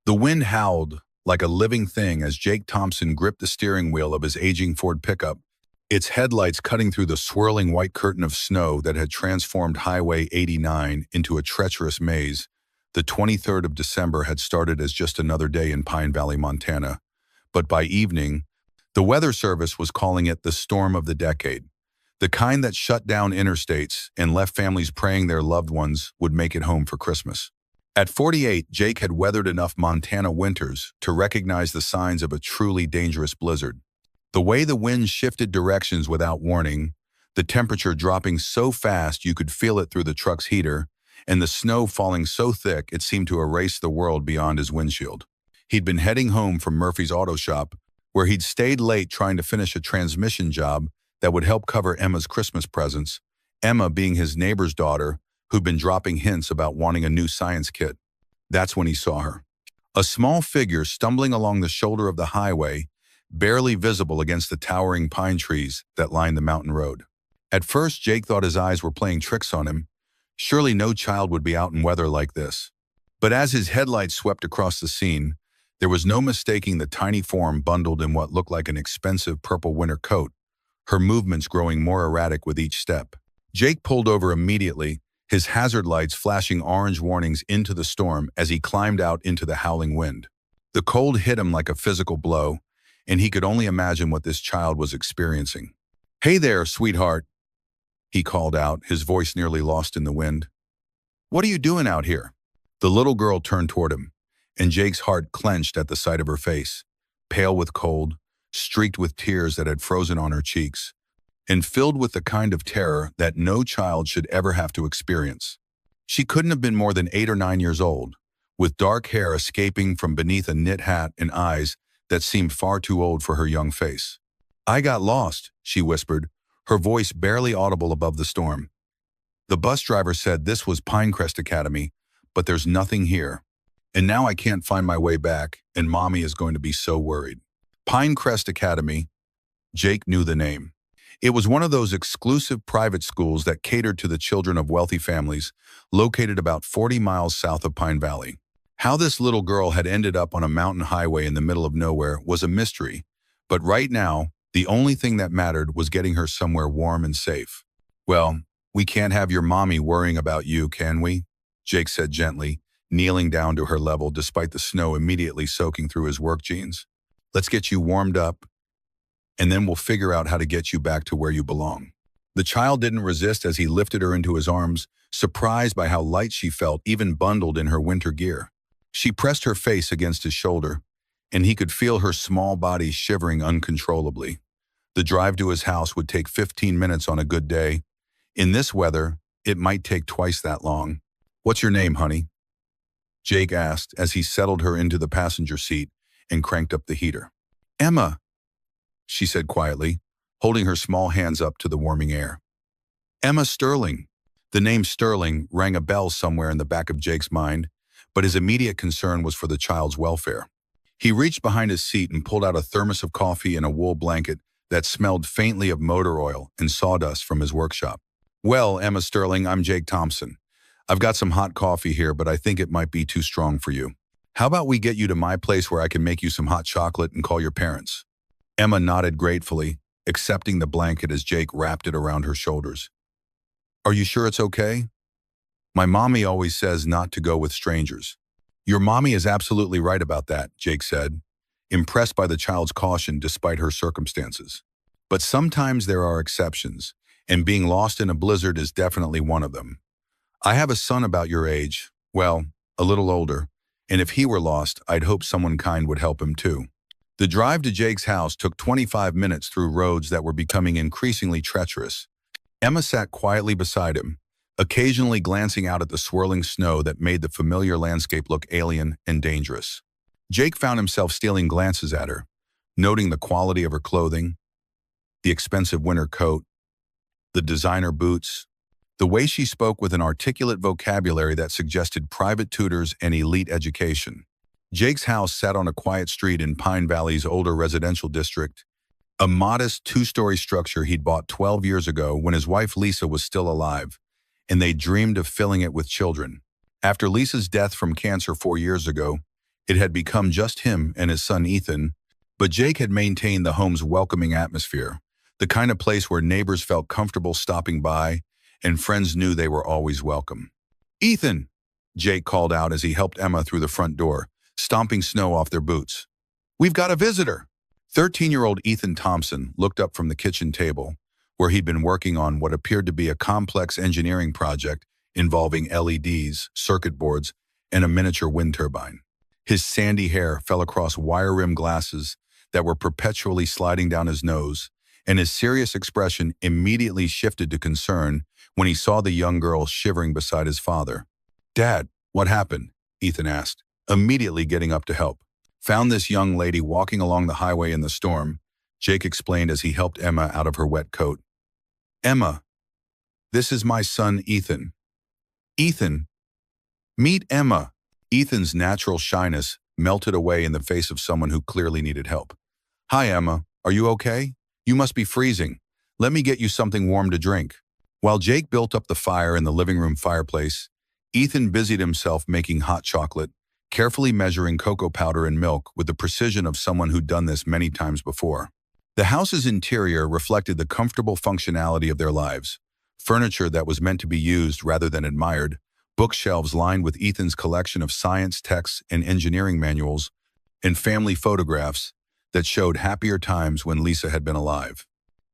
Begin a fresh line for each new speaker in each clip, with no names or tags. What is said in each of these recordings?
The wind howled like a living thing as Jake Thompson gripped the steering wheel of his aging Ford pickup, its headlights cutting through the swirling white curtain of snow that had transformed Highway 89 into a treacherous maze. The 23rd of December had started as just another day in Pine Valley, Montana. But by evening, the Weather Service was calling it the storm of the decade, the kind that shut down interstates and left families praying their loved ones would make it home for Christmas. At 48, Jake had weathered enough Montana winters to recognize the signs of a truly dangerous blizzard. The way the wind shifted directions without warning, the temperature dropping so fast you could feel it through the truck's heater, and the snow falling so thick it seemed to erase the world beyond his windshield. He'd been heading home from Murphy's auto shop, where he'd stayed late trying to finish a transmission job that would help cover Emma's Christmas presents, Emma being his neighbor's daughter who'd been dropping hints about wanting a new science kit. That's when he saw her. A small figure stumbling along the shoulder of the highway, barely visible against the towering pine trees that lined the mountain road. At first, Jake thought his eyes were playing tricks on him. Surely no child would be out in weather like this. But as his headlights swept across the scene, there was no mistaking the tiny form bundled in what looked like an expensive purple winter coat, her movements growing more erratic with each step. Jake pulled over immediately, his hazard lights flashing orange warnings into the storm as he climbed out into the howling wind. The cold hit him like a physical blow, and he could only imagine what this child was experiencing. "Hey there, sweetheart," he called out, his voice nearly lost in the wind. "What are you doing out here?" The little girl turned toward him, and Jake's heart clenched at the sight of her face, pale with cold, streaked with tears that had frozen on her cheeks, and filled with the kind of terror that no child should ever have to experience. She couldn't have been more than 8 or 9 years old, with dark hair escaping from beneath a knit hat and eyes that seemed far too old for her young face. "I got lost," she whispered, her voice barely audible above the storm. "The bus driver said this was Pinecrest Academy, but there's nothing here. And now I can't find my way back, and Mommy is going to be so worried." Pinecrest Academy. Jake knew the name. It was one of those exclusive private schools that catered to the children of wealthy families, located about 40 miles south of Pine Valley. How this little girl had ended up on a mountain highway in the middle of nowhere was a mystery, but right now, the only thing that mattered was getting her somewhere warm and safe. "Well, we can't have your mommy worrying about you, can we?" Jake said gently, kneeling down to her level despite the snow immediately soaking through his work jeans. "Let's get you warmed up, and then we'll figure out how to get you back to where you belong." The child didn't resist as he lifted her into his arms, surprised by how light she felt, even bundled in her winter gear. She pressed her face against his shoulder, and he could feel her small body shivering uncontrollably. The drive to his house would take 15 minutes on a good day. In this weather, it might take twice that long. "What's your name, honey?" Jake asked as he settled her into the passenger seat and cranked up the heater. "Emma," she said quietly, holding her small hands up to the warming air. "Emma Sterling." The name Sterling rang a bell somewhere in the back of Jake's mind, but his immediate concern was for the child's welfare. He reached behind his seat and pulled out a thermos of coffee and a wool blanket that smelled faintly of motor oil and sawdust from his workshop. "Well, Emma Sterling, I'm Jake Thompson. I've got some hot coffee here, but I think it might be too strong for you. How about we get you to my place where I can make you some hot chocolate and call your parents?" Emma nodded gratefully, accepting the blanket as Jake wrapped it around her shoulders. "Are you sure it's okay? My mommy always says not to go with strangers." "Your mommy is absolutely right about that," Jake said, impressed by the child's caution despite her circumstances. "But sometimes there are exceptions, and being lost in a blizzard is definitely one of them. I have a son about your age, well, a little older, and if he were lost, I'd hope someone kind would help him too." The drive to Jake's house took 25 minutes through roads that were becoming increasingly treacherous. Emma sat quietly beside him, occasionally glancing out at the swirling snow that made the familiar landscape look alien and dangerous. Jake found himself stealing glances at her, noting the quality of her clothing, the expensive winter coat, the designer boots, the way she spoke with an articulate vocabulary that suggested private tutors and elite education. Jake's house sat on a quiet street in Pine Valley's older residential district, a modest 2-story structure he'd bought 12 years ago when his wife Lisa was still alive, and they dreamed of filling it with children. After Lisa's death from cancer 4 years ago, It had become just him and his son Ethan, but Jake had maintained the home's welcoming atmosphere, the kind of place where neighbors felt comfortable stopping by and friends knew they were always welcome. "Ethan!" Jake called out as he helped Emma through the front door, stomping snow off their boots. "We've got a visitor!" 13-year-old Ethan Thompson looked up from the kitchen table, where he'd been working on what appeared to be a complex engineering project involving LEDs, circuit boards, and a miniature wind turbine. His sandy hair fell across wire-rimmed glasses that were perpetually sliding down his nose, and his serious expression immediately shifted to concern when he saw the young girl shivering beside his father. "Dad, what happened?" Ethan asked, immediately getting up to help. "Found this young lady walking along the highway in the storm," Jake explained as he helped Emma out of her wet coat. "Emma, this is my son Ethan." "Ethan, meet Emma." Ethan's natural shyness melted away in the face of someone who clearly needed help. "Hi, Emma. Are you okay? You must be freezing. Let me get you something warm to drink." While Jake built up the fire in the living room fireplace, Ethan busied himself making hot chocolate, carefully measuring cocoa powder and milk with the precision of someone who'd done this many times before. The house's interior reflected the comfortable functionality of their lives. Furniture that was meant to be used rather than admired, bookshelves lined with Ethan's collection of science texts and engineering manuals, and family photographs that showed happier times when Lisa had been alive.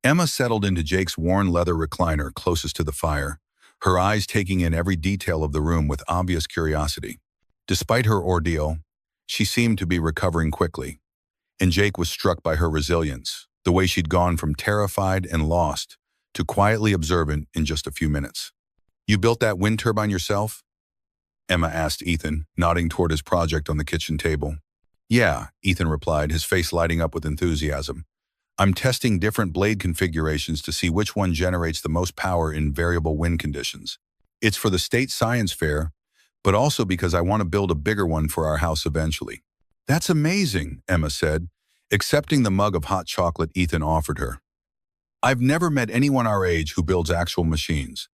Emma settled into Jake's worn leather recliner closest to the fire, her eyes taking in every detail of the room with obvious curiosity. Despite her ordeal, she seemed to be recovering quickly, and Jake was struck by her resilience, the way she'd gone from terrified and lost to quietly observant in just a few minutes. "You built that wind turbine yourself?" Emma asked Ethan, nodding toward his project on the kitchen table. "Yeah," Ethan replied, his face lighting up with enthusiasm. "I'm testing different blade configurations to see which one generates the most power in variable wind conditions. It's for the state science fair, but also because I want to build a bigger one for our house eventually." "That's amazing," Emma said, accepting the mug of hot chocolate Ethan offered her. "I've never met anyone our age who builds actual machines.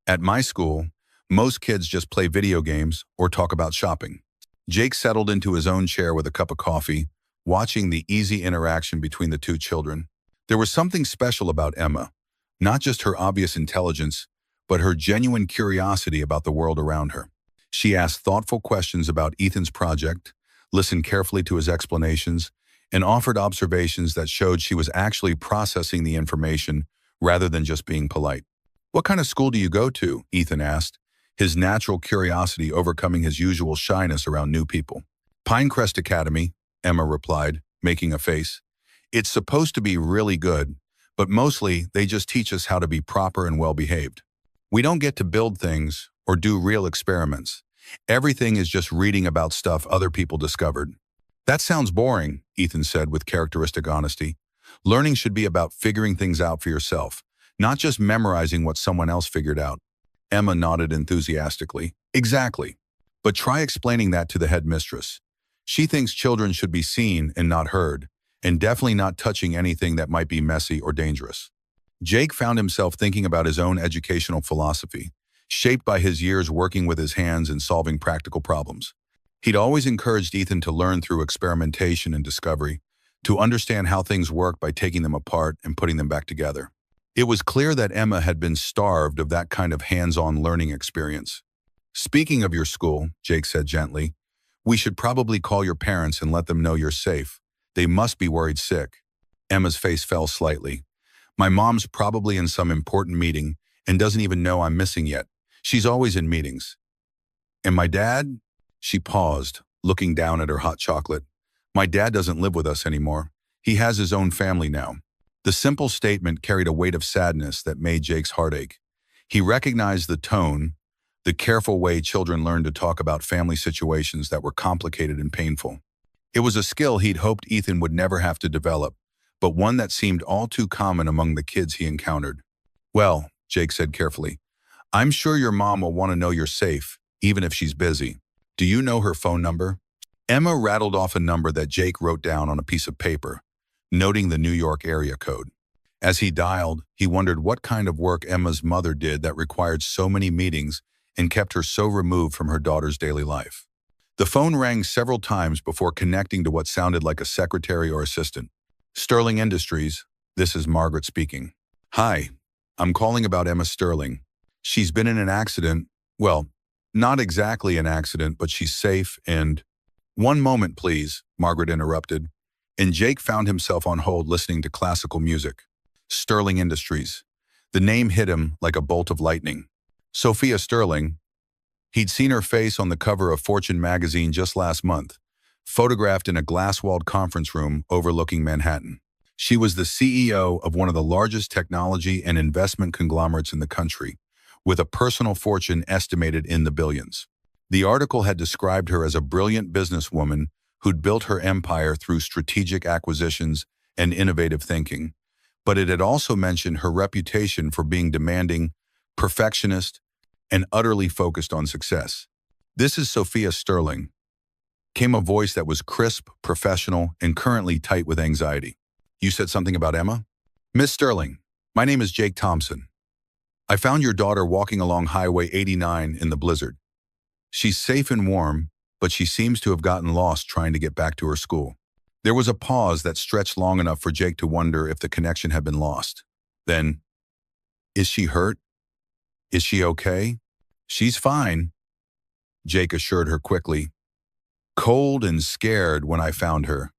At my school, most kids just play video games or talk about shopping." Jake settled into his own chair with a cup of coffee, watching the easy interaction between the two children. There was something special about Emma, not just her obvious intelligence, but her genuine curiosity about the world around her. She asked thoughtful questions about Ethan's project, listened carefully to his explanations, and offered observations that showed she was actually processing the information rather than just being polite. "What kind of school do you go to?" Ethan asked, his natural curiosity overcoming his usual shyness around new people. "Pinecrest Academy," Emma replied, making a face. "It's supposed to be really good, but mostly they just teach us how to be proper and well-behaved. We don't get to build things or do real experiments. Everything is just reading about stuff other people discovered." "That sounds boring," Ethan said with characteristic honesty. "Learning should be about figuring things out for yourself, not just memorizing what someone else figured out." Emma nodded enthusiastically. "Exactly. But try explaining that to the headmistress. She thinks children should be seen and not heard, and definitely not touching anything that might be messy or dangerous." Jake found himself thinking about his own educational philosophy, shaped by his years working with his hands and solving practical problems. He'd always encouraged Ethan to learn through experimentation and discovery, to understand how things work by taking them apart and putting them back together. It was clear that Emma had been starved of that kind of hands-on learning experience. "Speaking of your school," Jake said gently, "we should probably call your parents and let them know you're safe. They must be worried sick." Emma's face fell slightly. "My mom's probably in some important meeting and doesn't even know I'm missing yet. She's always in meetings." "And my dad?" She paused, looking down at her hot chocolate. "My dad doesn't live with us anymore. He has his own family now." The simple statement carried a weight of sadness that made Jake's heart ache. He recognized the tone, the careful way children learned to talk about family situations that were complicated and painful. It was a skill he'd hoped Ethan would never have to develop, but one that seemed all too common among the kids he encountered. "Well," Jake said carefully, "I'm sure your mom will want to know you're safe, even if she's busy. Do you know her phone number?" Emma rattled off a number that Jake wrote down on a piece of paper, noting the New York area code. As he dialed, he wondered what kind of work Emma's mother did that required so many meetings and kept her so removed from her daughter's daily life. The phone rang several times before connecting to what sounded like a secretary or assistant. Sterling Industries, this is Margaret speaking. Hi, I'm calling about Emma Sterling. She's been in an accident. Well, not exactly an accident, but she's safe and... One moment, please, Margaret interrupted, and Jake found himself on hold listening to classical music. Sterling Industries. The name hit him like a bolt of lightning. Sophia Sterling. He'd seen her face on the cover of Fortune magazine just last month, photographed in a glass-walled conference room overlooking Manhattan. She was the CEO of one of the largest technology and investment conglomerates in the country, with a personal fortune estimated in the billions. The article had described her as a brilliant businesswoman who'd built her empire through strategic acquisitions and innovative thinking, but it had also mentioned her reputation for being demanding, perfectionist, and utterly focused on success. "This is Sophia Sterling," came a voice that was crisp, professional, and currently tight with anxiety. "You said something about Emma?" "Miss Sterling, my name is Jake Thompson. I found your daughter walking along Highway 89 in the blizzard. She's safe and warm, but she seems to have gotten lost trying to get back to her school." There was a pause that stretched long enough for Jake to wonder if the connection had been lost. Then, "Is she hurt? Is she okay?" "She's fine," Jake assured her quickly. "Cold and scared when I found her.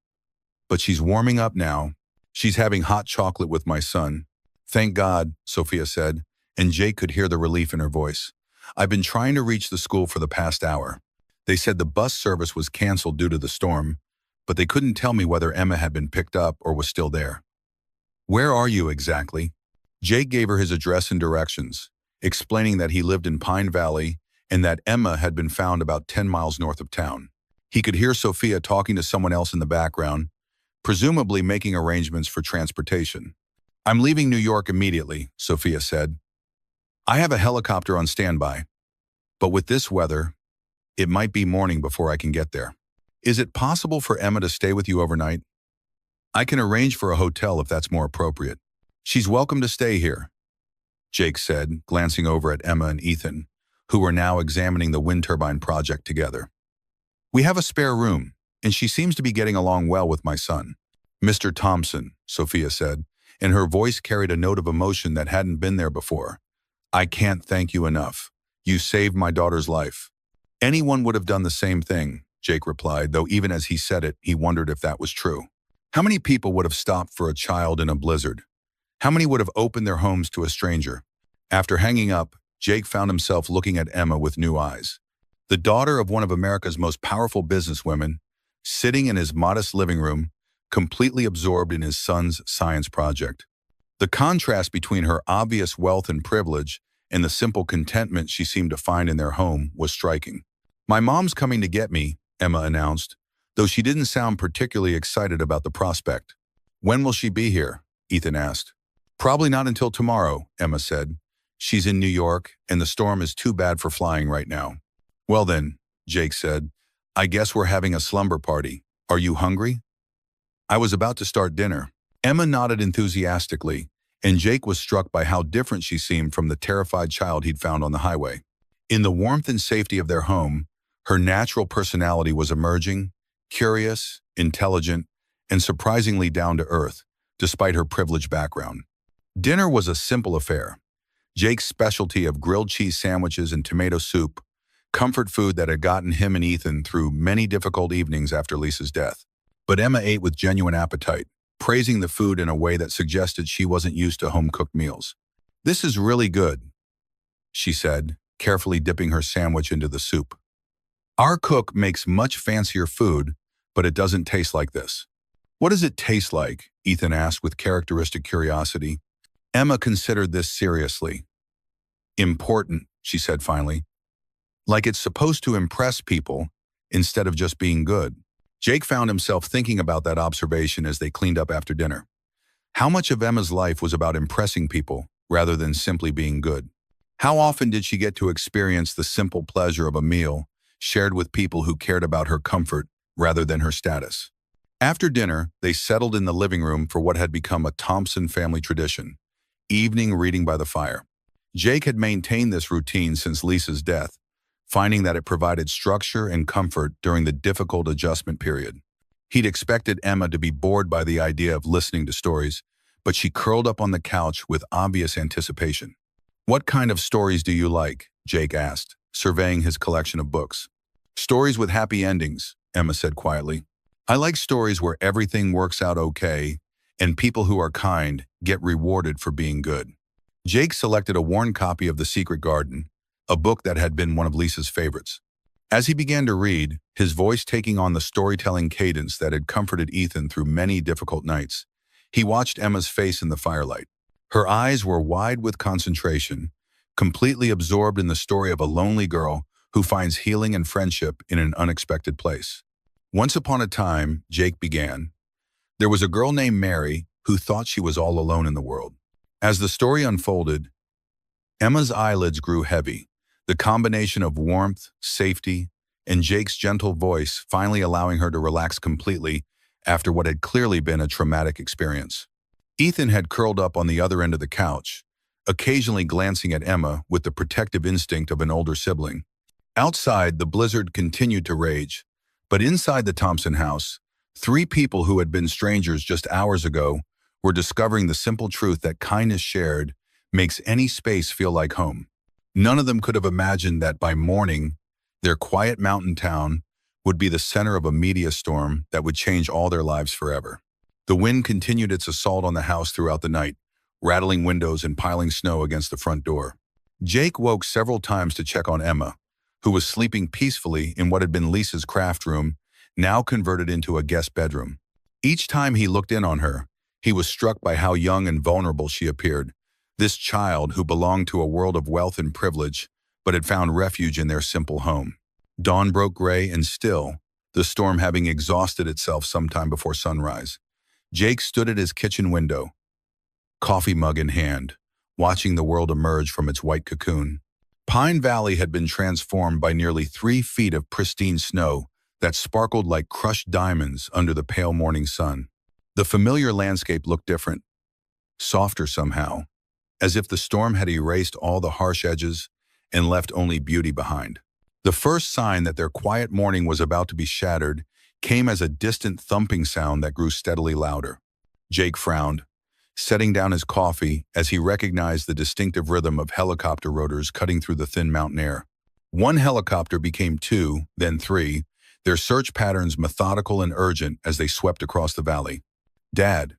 But she's warming up now. She's having hot chocolate with my son." "Thank God," Sophia said, and Jake could hear the relief in her voice. "I've been trying to reach the school for the past hour. They said the bus service was canceled due to the storm, but they couldn't tell me whether Emma had been picked up or was still there." "Where are you exactly?" Jake gave her his address and directions, explaining that he lived in Pine Valley and that Emma had been found about 10 miles north of town. He could hear Sophia talking to someone else in the background, presumably making arrangements for transportation. "I'm leaving New York immediately," Sophia said. "I have a helicopter on standby, but with this weather, it might be morning before I can get there. Is it possible for Emma to stay with you overnight? I can arrange for a hotel if that's more appropriate." "She's welcome to stay here," Jake said, glancing over at Emma and Ethan, who were now examining the wind turbine project together. "We have a spare room, and she seems to be getting along well with my son." "Mr. Thompson," Sophia said, and her voice carried a note of emotion that hadn't been there before. "I can't thank you enough. You saved my daughter's life." "Anyone would have done the same thing," Jake replied, though even as he said it, he wondered if that was true. How many people would have stopped for a child in a blizzard? How many would have opened their homes to a stranger? After hanging up, Jake found himself looking at Emma with new eyes. The daughter of one of America's most powerful businesswomen, sitting in his modest living room, completely absorbed in his son's science project. The contrast between her obvious wealth and privilege and the simple contentment she seemed to find in their home was striking. "My mom's coming to get me," Emma announced, though she didn't sound particularly excited about the prospect. "When will she be here?" Ethan asked. "Probably not until tomorrow," Emma said. "She's in New York, and the storm is too bad for flying right now." "Well then," Jake said, "I guess we're having a slumber party. Are you hungry?" "I was about to start dinner." Emma nodded enthusiastically, and Jake was struck by how different she seemed from the terrified child he'd found on the highway. In the warmth and safety of their home, her natural personality was emerging, curious, intelligent, and surprisingly down-to-earth, despite her privileged background. Dinner was a simple affair. Jake's specialty of grilled cheese sandwiches and tomato soup, comfort food that had gotten him and Ethan through many difficult evenings after Lisa's death. But Emma ate with genuine appetite, praising the food in a way that suggested she wasn't used to home-cooked meals. "This is really good," she said, carefully dipping her sandwich into the soup. "Our cook makes much fancier food, but it doesn't taste like this." "What does it taste like?" Ethan asked with characteristic curiosity. Emma considered this seriously. "Important," she said finally. "Like it's supposed to impress people instead of just being good." Jake found himself thinking about that observation as they cleaned up after dinner. How much of Emma's life was about impressing people rather than simply being good? How often did she get to experience the simple pleasure of a meal shared with people who cared about her comfort rather than her status? After dinner, they settled in the living room for what had become a Thompson family tradition: evening reading by the fire. Jake had maintained this routine since Lisa's death, finding that it provided structure and comfort during the difficult adjustment period. He'd expected Emma to be bored by the idea of listening to stories, but she curled up on the couch with obvious anticipation. "What kind of stories do you like?" Jake asked, surveying his collection of books. "Stories with happy endings," Emma said quietly. "I like stories where everything works out okay and people who are kind get rewarded for being good." Jake selected a worn copy of The Secret Garden, a book that had been one of Lisa's favorites. As he began to read, his voice taking on the storytelling cadence that had comforted Ethan through many difficult nights, he watched Emma's face in the firelight. Her eyes were wide with concentration, completely absorbed in the story of a lonely girl who finds healing and friendship in an unexpected place. "Once upon a time," Jake began, "there was a girl named Mary who thought she was all alone in the world." As the story unfolded, Emma's eyelids grew heavy, the combination of warmth, safety, and Jake's gentle voice finally allowing her to relax completely after what had clearly been a traumatic experience. Ethan had curled up on the other end of the couch, occasionally glancing at Emma with the protective instinct of an older sibling. Outside, the blizzard continued to rage, but inside the Thompson house, three people who had been strangers just hours ago were discovering the simple truth that kindness shared makes any space feel like home. None of them could have imagined that by morning, their quiet mountain town would be the center of a media storm that would change all their lives forever. The wind continued its assault on the house throughout the night, rattling windows and piling snow against the front door. Jake woke several times to check on Emma, who was sleeping peacefully in what had been Lisa's craft room, now converted into a guest bedroom. Each time he looked in on her, he was struck by how young and vulnerable she appeared, this child who belonged to a world of wealth and privilege, but had found refuge in their simple home. Dawn broke gray and still, the storm having exhausted itself sometime before sunrise. Jake stood at his kitchen window, coffee mug in hand, watching the world emerge from its white cocoon. Pine Valley had been transformed by nearly 3 feet of pristine snow that sparkled like crushed diamonds under the pale morning sun. The familiar landscape looked different, softer somehow, as if the storm had erased all the harsh edges and left only beauty behind. The first sign that their quiet morning was about to be shattered came as a distant thumping sound that grew steadily louder. Jake frowned, setting down his coffee as he recognized the distinctive rhythm of helicopter rotors cutting through the thin mountain air. One helicopter became 2, then 3, their search patterns methodical and urgent as they swept across the valley. "Dad."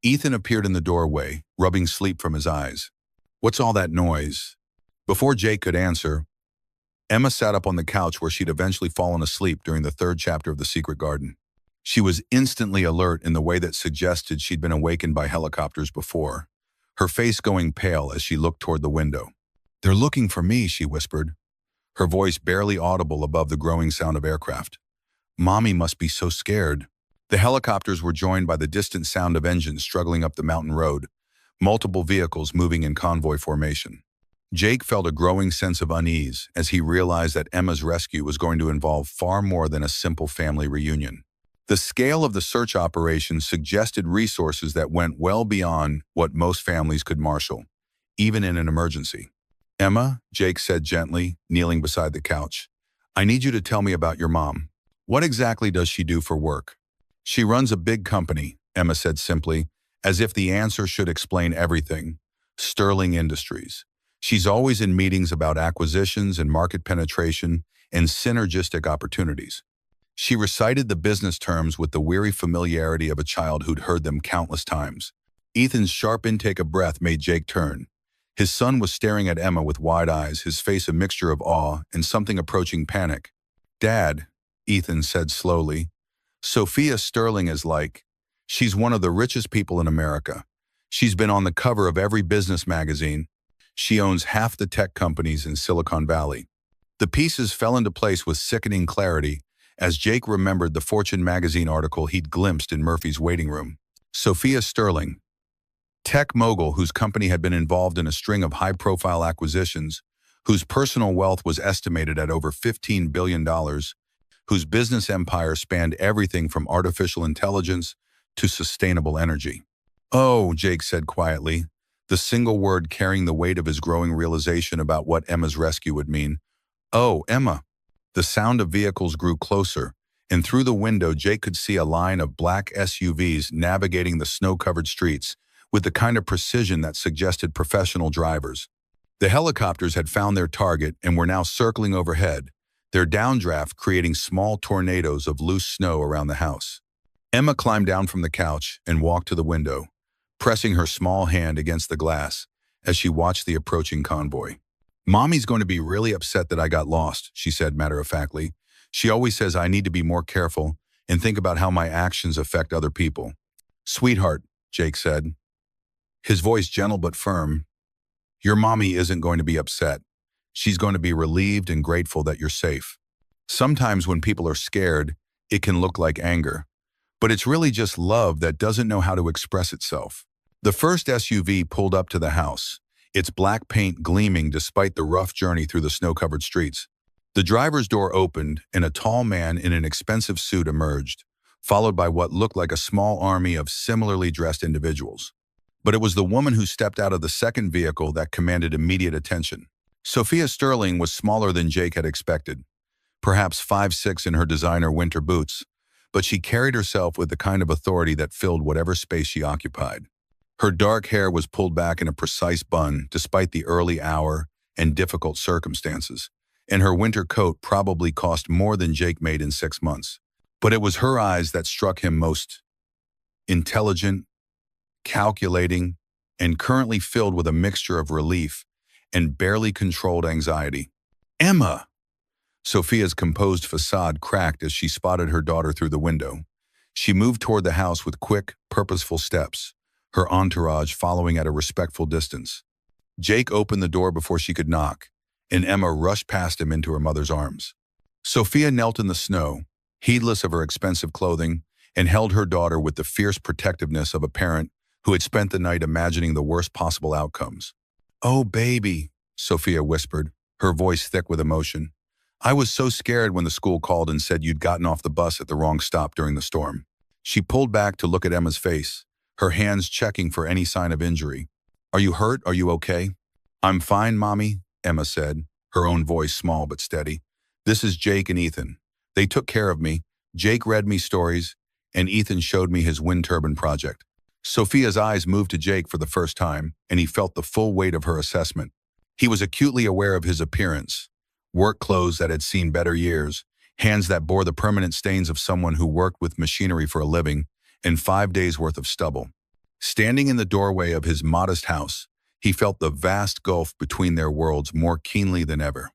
Ethan appeared in the doorway, rubbing sleep from his eyes. "What's all that noise?" Before Jake could answer, Emma sat up on the couch where she'd eventually fallen asleep during the 3rd chapter of The Secret Garden. She was instantly alert in the way that suggested she'd been awakened by helicopters before, her face going pale as she looked toward the window. "They're looking for me," she whispered, her voice barely audible above the growing sound of aircraft. "Mommy must be so scared." The helicopters were joined by the distant sound of engines struggling up the mountain road, multiple vehicles moving in convoy formation. Jake felt a growing sense of unease as he realized that Emma's rescue was going to involve far more than a simple family reunion. The scale of the search operation suggested resources that went well beyond what most families could marshal, even in an emergency. "Emma," Jake said gently, kneeling beside the couch, "I need you to tell me about your mom. What exactly does she do for work?" "She runs a big company," Emma said simply, as if the answer should explain everything. "Sterling Industries. She's always in meetings about acquisitions and market penetration and synergistic opportunities." She recited the business terms with the weary familiarity of a child who'd heard them countless times. Ethan's sharp intake of breath made Jake turn. His son was staring at Emma with wide eyes, his face a mixture of awe and something approaching panic. "Dad," Ethan said slowly, "Sophia Sterling is she's one of the richest people in America. She's been on the cover of every business magazine. She owns half the tech companies in Silicon Valley." The pieces fell into place with sickening clarity as Jake remembered the Fortune magazine article he'd glimpsed in Murphy's waiting room. Sophia Sterling, tech mogul whose company had been involved in a string of high-profile acquisitions, whose personal wealth was estimated at over $15 billion, whose business empire spanned everything from artificial intelligence to sustainable energy. "Oh," Jake said quietly, the single word carrying the weight of his growing realization about what Emma's rescue would mean. Oh, Emma. The sound of vehicles grew closer, and through the window Jake could see a line of black SUVs navigating the snow-covered streets with the kind of precision that suggested professional drivers. The helicopters had found their target and were now circling overhead, their downdraft creating small tornadoes of loose snow around the house. Emma climbed down from the couch and walked to the window, pressing her small hand against the glass as she watched the approaching convoy. "Mommy's going to be really upset that I got lost," she said matter-of-factly. "She always says I need to be more careful and think about how my actions affect other people." "Sweetheart," Jake said, his voice gentle but firm, "your mommy isn't going to be upset. She's going to be relieved and grateful that you're safe. Sometimes when people are scared, it can look like anger, but it's really just love that doesn't know how to express itself." The first SUV pulled up to the house, its black paint gleaming despite the rough journey through the snow-covered streets. The driver's door opened and a tall man in an expensive suit emerged, followed by what looked like a small army of similarly dressed individuals. But it was the woman who stepped out of the second vehicle that commanded immediate attention. Sophia Sterling was smaller than Jake had expected, perhaps 5'6" in her designer winter boots, but she carried herself with the kind of authority that filled whatever space she occupied. Her dark hair was pulled back in a precise bun despite the early hour and difficult circumstances, and her winter coat probably cost more than Jake made in 6 months. But it was her eyes that struck him most. Intelligent, calculating, and currently filled with a mixture of relief and barely controlled anxiety. "Emma!" Sophia's composed facade cracked as she spotted her daughter through the window. She moved toward the house with quick, purposeful steps, her entourage following at a respectful distance. Jake opened the door before she could knock, and Emma rushed past him into her mother's arms. Sophia knelt in the snow, heedless of her expensive clothing, and held her daughter with the fierce protectiveness of a parent who had spent the night imagining the worst possible outcomes. "Oh, baby," Sophia whispered, her voice thick with emotion. "I was so scared when the school called and said you'd gotten off the bus at the wrong stop during the storm." She pulled back to look at Emma's face, her hands checking for any sign of injury. "Are you hurt? Are you okay?" "I'm fine, Mommy," Emma said, her own voice small but steady. "This is Jake and Ethan. They took care of me. Jake read me stories, and Ethan showed me his wind turbine project." Sophia's eyes moved to Jake for the first time, and he felt the full weight of her assessment. He was acutely aware of his appearance. Work clothes that had seen better years, hands that bore the permanent stains of someone who worked with machinery for a living, and 5 days' worth of stubble. Standing in the doorway of his modest house, he felt the vast gulf between their worlds more keenly than ever.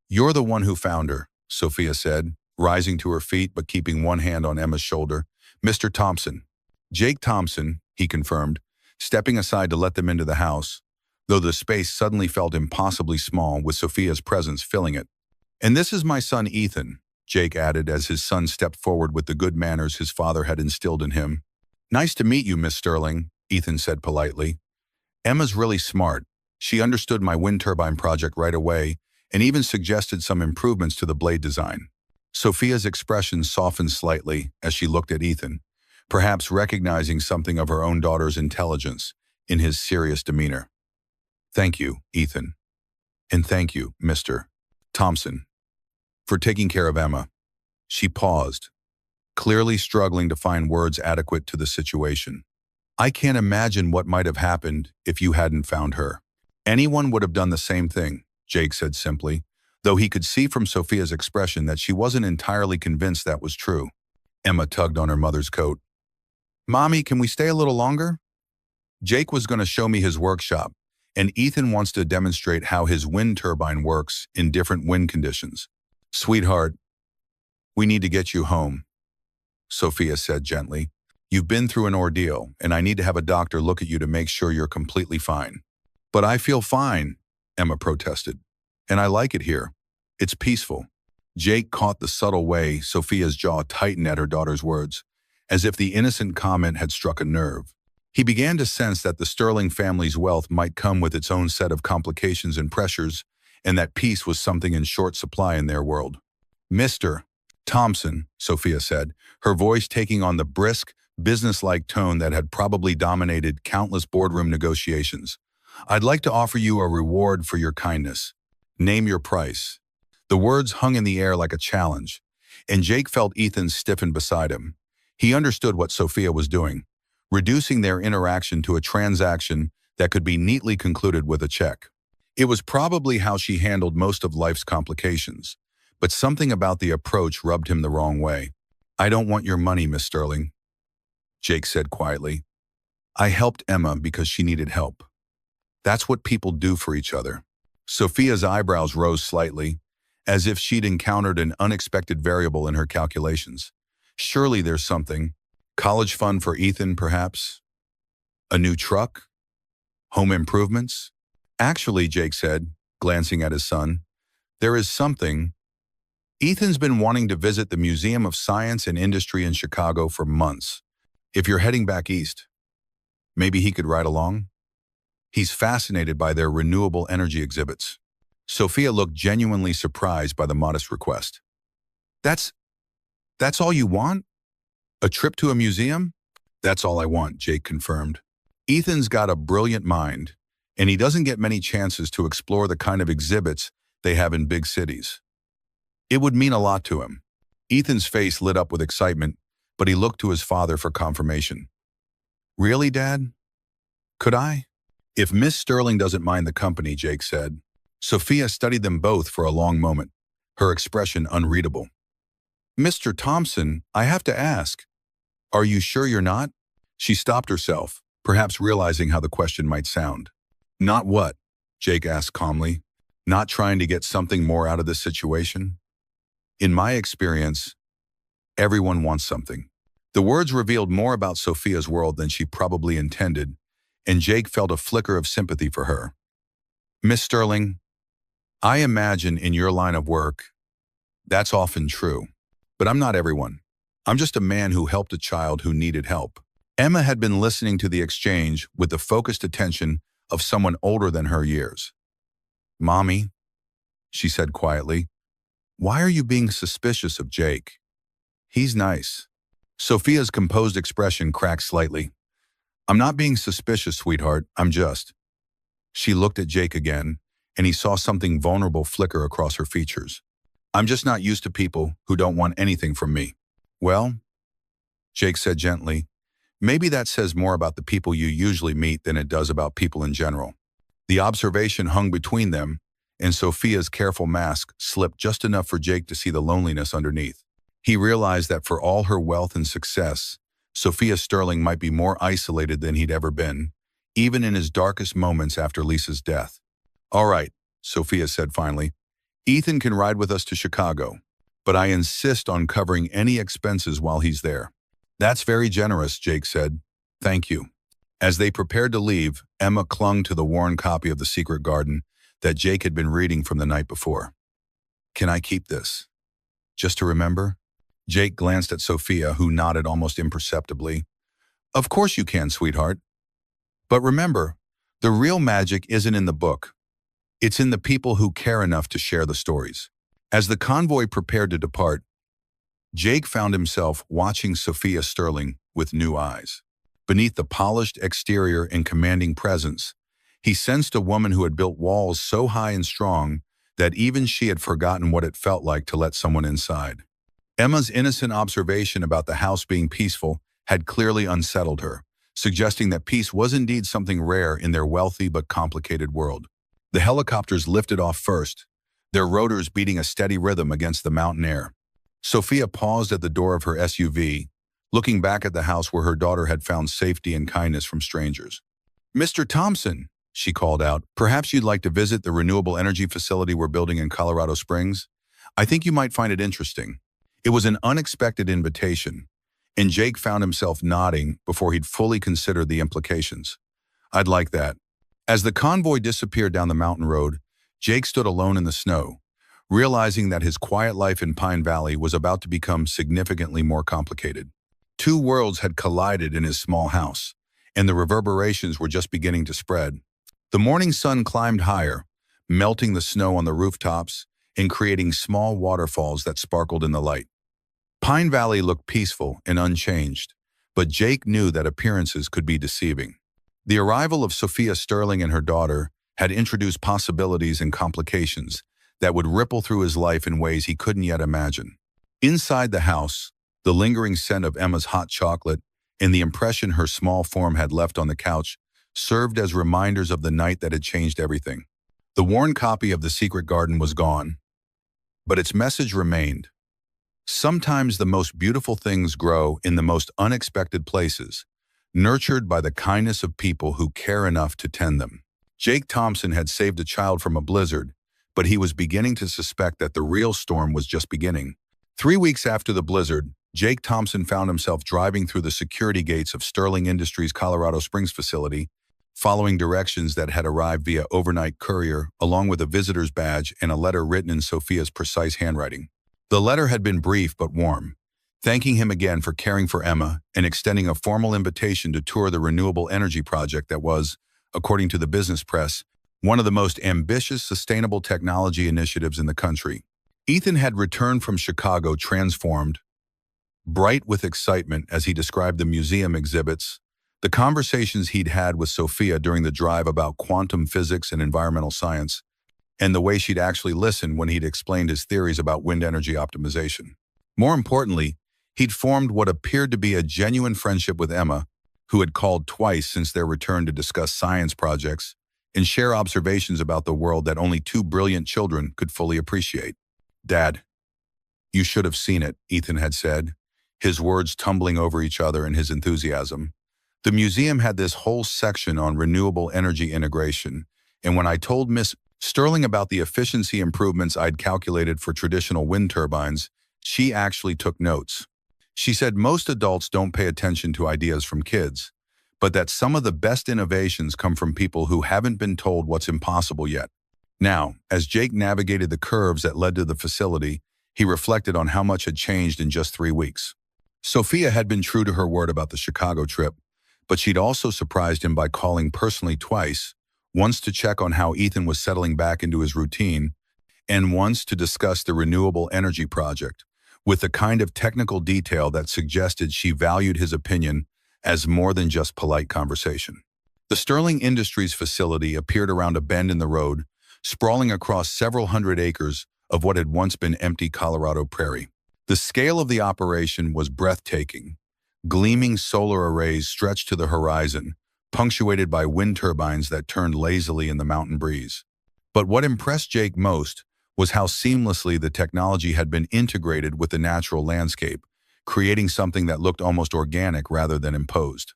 "You're the one who found her," Sophia said, rising to her feet but keeping one hand on Emma's shoulder. "Mr. Thompson." "Jake Thompson," he confirmed, stepping aside to let them into the house, though the space suddenly felt impossibly small with Sophia's presence filling it. "And this is my son Ethan," Jake added as his son stepped forward with the good manners his father had instilled in him. "Nice to meet you, Miss Sterling," Ethan said politely. "Emma's really smart. She understood my wind turbine project right away and even suggested some improvements to the blade design." Sophia's expression softened slightly as she looked at Ethan, perhaps recognizing something of her own daughter's intelligence in his serious demeanor. "Thank you, Ethan. And thank you, Mr. Thompson, for taking care of Emma." She paused, clearly struggling to find words adequate to the situation. "I can't imagine what might have happened if you hadn't found her." "Anyone would have done the same thing," Jake said simply, though he could see from Sophia's expression that she wasn't entirely convinced that was true. Emma tugged on her mother's coat. "Mommy, can we stay a little longer?" "Jake was going to show me his workshop, and Ethan wants to demonstrate how his wind turbine works in different wind conditions." "Sweetheart, we need to get you home," Sophia said gently. "You've been through an ordeal, and I need to have a doctor look at you to make sure you're completely fine." "But I feel fine," Emma protested. "And I like it here. It's peaceful." Jake caught the subtle way Sophia's jaw tightened at her daughter's words, as if the innocent comment had struck a nerve. He began to sense that the Sterling family's wealth might come with its own set of complications and pressures, and that peace was something in short supply in their world. "Mr. Thompson," Sophia said, her voice taking on the brisk, businesslike tone that had probably dominated countless boardroom negotiations. "I'd like to offer you a reward for your kindness. Name your price." The words hung in the air like a challenge, and Jake felt Ethan stiffen beside him. He understood what Sophia was doing, reducing their interaction to a transaction that could be neatly concluded with a check. It was probably how she handled most of life's complications, but something about the approach rubbed him the wrong way. "I don't want your money, Miss Sterling," Jake said quietly. "I helped Emma because she needed help. That's what people do for each other." Sophia's eyebrows rose slightly, as if she'd encountered an unexpected variable in her calculations. Surely there's something. College fund for Ethan, perhaps? A new truck? Home improvements? "Actually," Jake said, glancing at his son, "there is something. Ethan's been wanting to visit the Museum of Science and Industry in Chicago for months. If you're heading back east, maybe he could ride along? He's fascinated by their renewable energy exhibits." Sophia looked genuinely surprised by the modest request. That's all you want? A trip to a museum?" "That's all I want," Jake confirmed. "Ethan's got a brilliant mind, and he doesn't get many chances to explore the kind of exhibits they have in big cities. It would mean a lot to him." Ethan's face lit up with excitement, but he looked to his father for confirmation. "Really, Dad? Could I?" "If Miss Sterling doesn't mind the company," Jake said. Sophia studied them both for a long moment, her expression unreadable. "Mr. Thompson, I have to ask, are you sure you're not?" She stopped herself, perhaps realizing how the question might sound. "Not what?" Jake asked calmly. "Not trying to get something more out of this situation?" "In my experience, everyone wants something." The words revealed more about Sophia's world than she probably intended, and Jake felt a flicker of sympathy for her. "Miss Sterling, I imagine in your line of work, that's often true. But I'm not everyone. I'm just a man who helped a child who needed help." Emma had been listening to the exchange with the focused attention of someone older than her years. "Mommy," she said quietly, "why are you being suspicious of Jake? He's nice." Sophia's composed expression cracked slightly. "I'm not being suspicious, sweetheart. I'm just." She looked at Jake again, and he saw something vulnerable flicker across her features. "I'm just not used to people who don't want anything from me." "Well," Jake said gently, "maybe that says more about the people you usually meet than it does about people in general." The observation hung between them, and Sophia's careful mask slipped just enough for Jake to see the loneliness underneath. He realized that for all her wealth and success, Sophia Sterling might be more isolated than he'd ever been, even in his darkest moments after Lisa's death. "All right," Sophia said finally. "Ethan can ride with us to Chicago, but I insist on covering any expenses while he's there." "That's very generous," Jake said. "Thank you." As they prepared to leave, Emma clung to the worn copy of The Secret Garden that Jake had been reading from the night before. "Can I keep this? Just to remember?" Jake glanced at Sophia, who nodded almost imperceptibly. "Of course you can, sweetheart. But remember, the real magic isn't in the book. It's in the people who care enough to share the stories." As the convoy prepared to depart, Jake found himself watching Sophia Sterling with new eyes. Beneath the polished exterior and commanding presence, he sensed a woman who had built walls so high and strong that even she had forgotten what it felt like to let someone inside. Emma's innocent observation about the house being peaceful had clearly unsettled her, suggesting that peace was indeed something rare in their wealthy but complicated world. The helicopters lifted off first, their rotors beating a steady rhythm against the mountain air. Sophia paused at the door of her SUV, looking back at the house where her daughter had found safety and kindness from strangers. "Mr. Thompson," she called out, "perhaps you'd like to visit the renewable energy facility we're building in Colorado Springs? I think you might find it interesting." It was an unexpected invitation, and Jake found himself nodding before he'd fully considered the implications. "I'd like that." As the convoy disappeared down the mountain road, Jake stood alone in the snow, realizing that his quiet life in Pine Valley was about to become significantly more complicated. Two worlds had collided in his small house, and the reverberations were just beginning to spread. The morning sun climbed higher, melting the snow on the rooftops and creating small waterfalls that sparkled in the light. Pine Valley looked peaceful and unchanged, but Jake knew that appearances could be deceiving. The arrival of Sophia Sterling and her daughter had introduced possibilities and complications that would ripple through his life in ways he couldn't yet imagine. Inside the house, the lingering scent of Emma's hot chocolate and the impression her small form had left on the couch served as reminders of the night that had changed everything. The worn copy of The Secret Garden was gone, but its message remained. Sometimes the most beautiful things grow in the most unexpected places, nurtured by the kindness of people who care enough to tend them. Jake Thompson had saved a child from a blizzard, but he was beginning to suspect that the real storm was just beginning. 3 weeks after the blizzard, Jake Thompson found himself driving through the security gates of Sterling Industries' Colorado Springs facility, following directions that had arrived via overnight courier, along with a visitor's badge and a letter written in Sophia's precise handwriting. The letter had been brief but warm, thanking him again for caring for Emma and extending a formal invitation to tour the renewable energy project that was, according to the business press, one of the most ambitious sustainable technology initiatives in the country. Ethan had returned from Chicago transformed, bright with excitement as he described the museum exhibits, the conversations he'd had with Sophia during the drive about quantum physics and environmental science, and the way she'd actually listened when he'd explained his theories about wind energy optimization. More importantly, he'd formed what appeared to be a genuine friendship with Emma, who had called twice since their return to discuss science projects and share observations about the world that only two brilliant children could fully appreciate. "Dad, you should have seen it," Ethan had said, his words tumbling over each other in his enthusiasm. "The museum had this whole section on renewable energy integration, and when I told Miss Sterling about the efficiency improvements I'd calculated for traditional wind turbines, she actually took notes. She said most adults don't pay attention to ideas from kids, but that some of the best innovations come from people who haven't been told what's impossible yet." Now, as Jake navigated the curves that led to the facility, he reflected on how much had changed in just 3 weeks. Sophia had been true to her word about the Chicago trip, but she'd also surprised him by calling personally twice, once to check on how Ethan was settling back into his routine, and once to discuss the renewable energy project, with the kind of technical detail that suggested she valued his opinion as more than just polite conversation. The Sterling Industries facility appeared around a bend in the road, sprawling across several hundred acres of what had once been empty Colorado prairie. The scale of the operation was breathtaking. Gleaming solar arrays stretched to the horizon, punctuated by wind turbines that turned lazily in the mountain breeze. But what impressed Jake most was how seamlessly the technology had been integrated with the natural landscape, creating something that looked almost organic rather than imposed.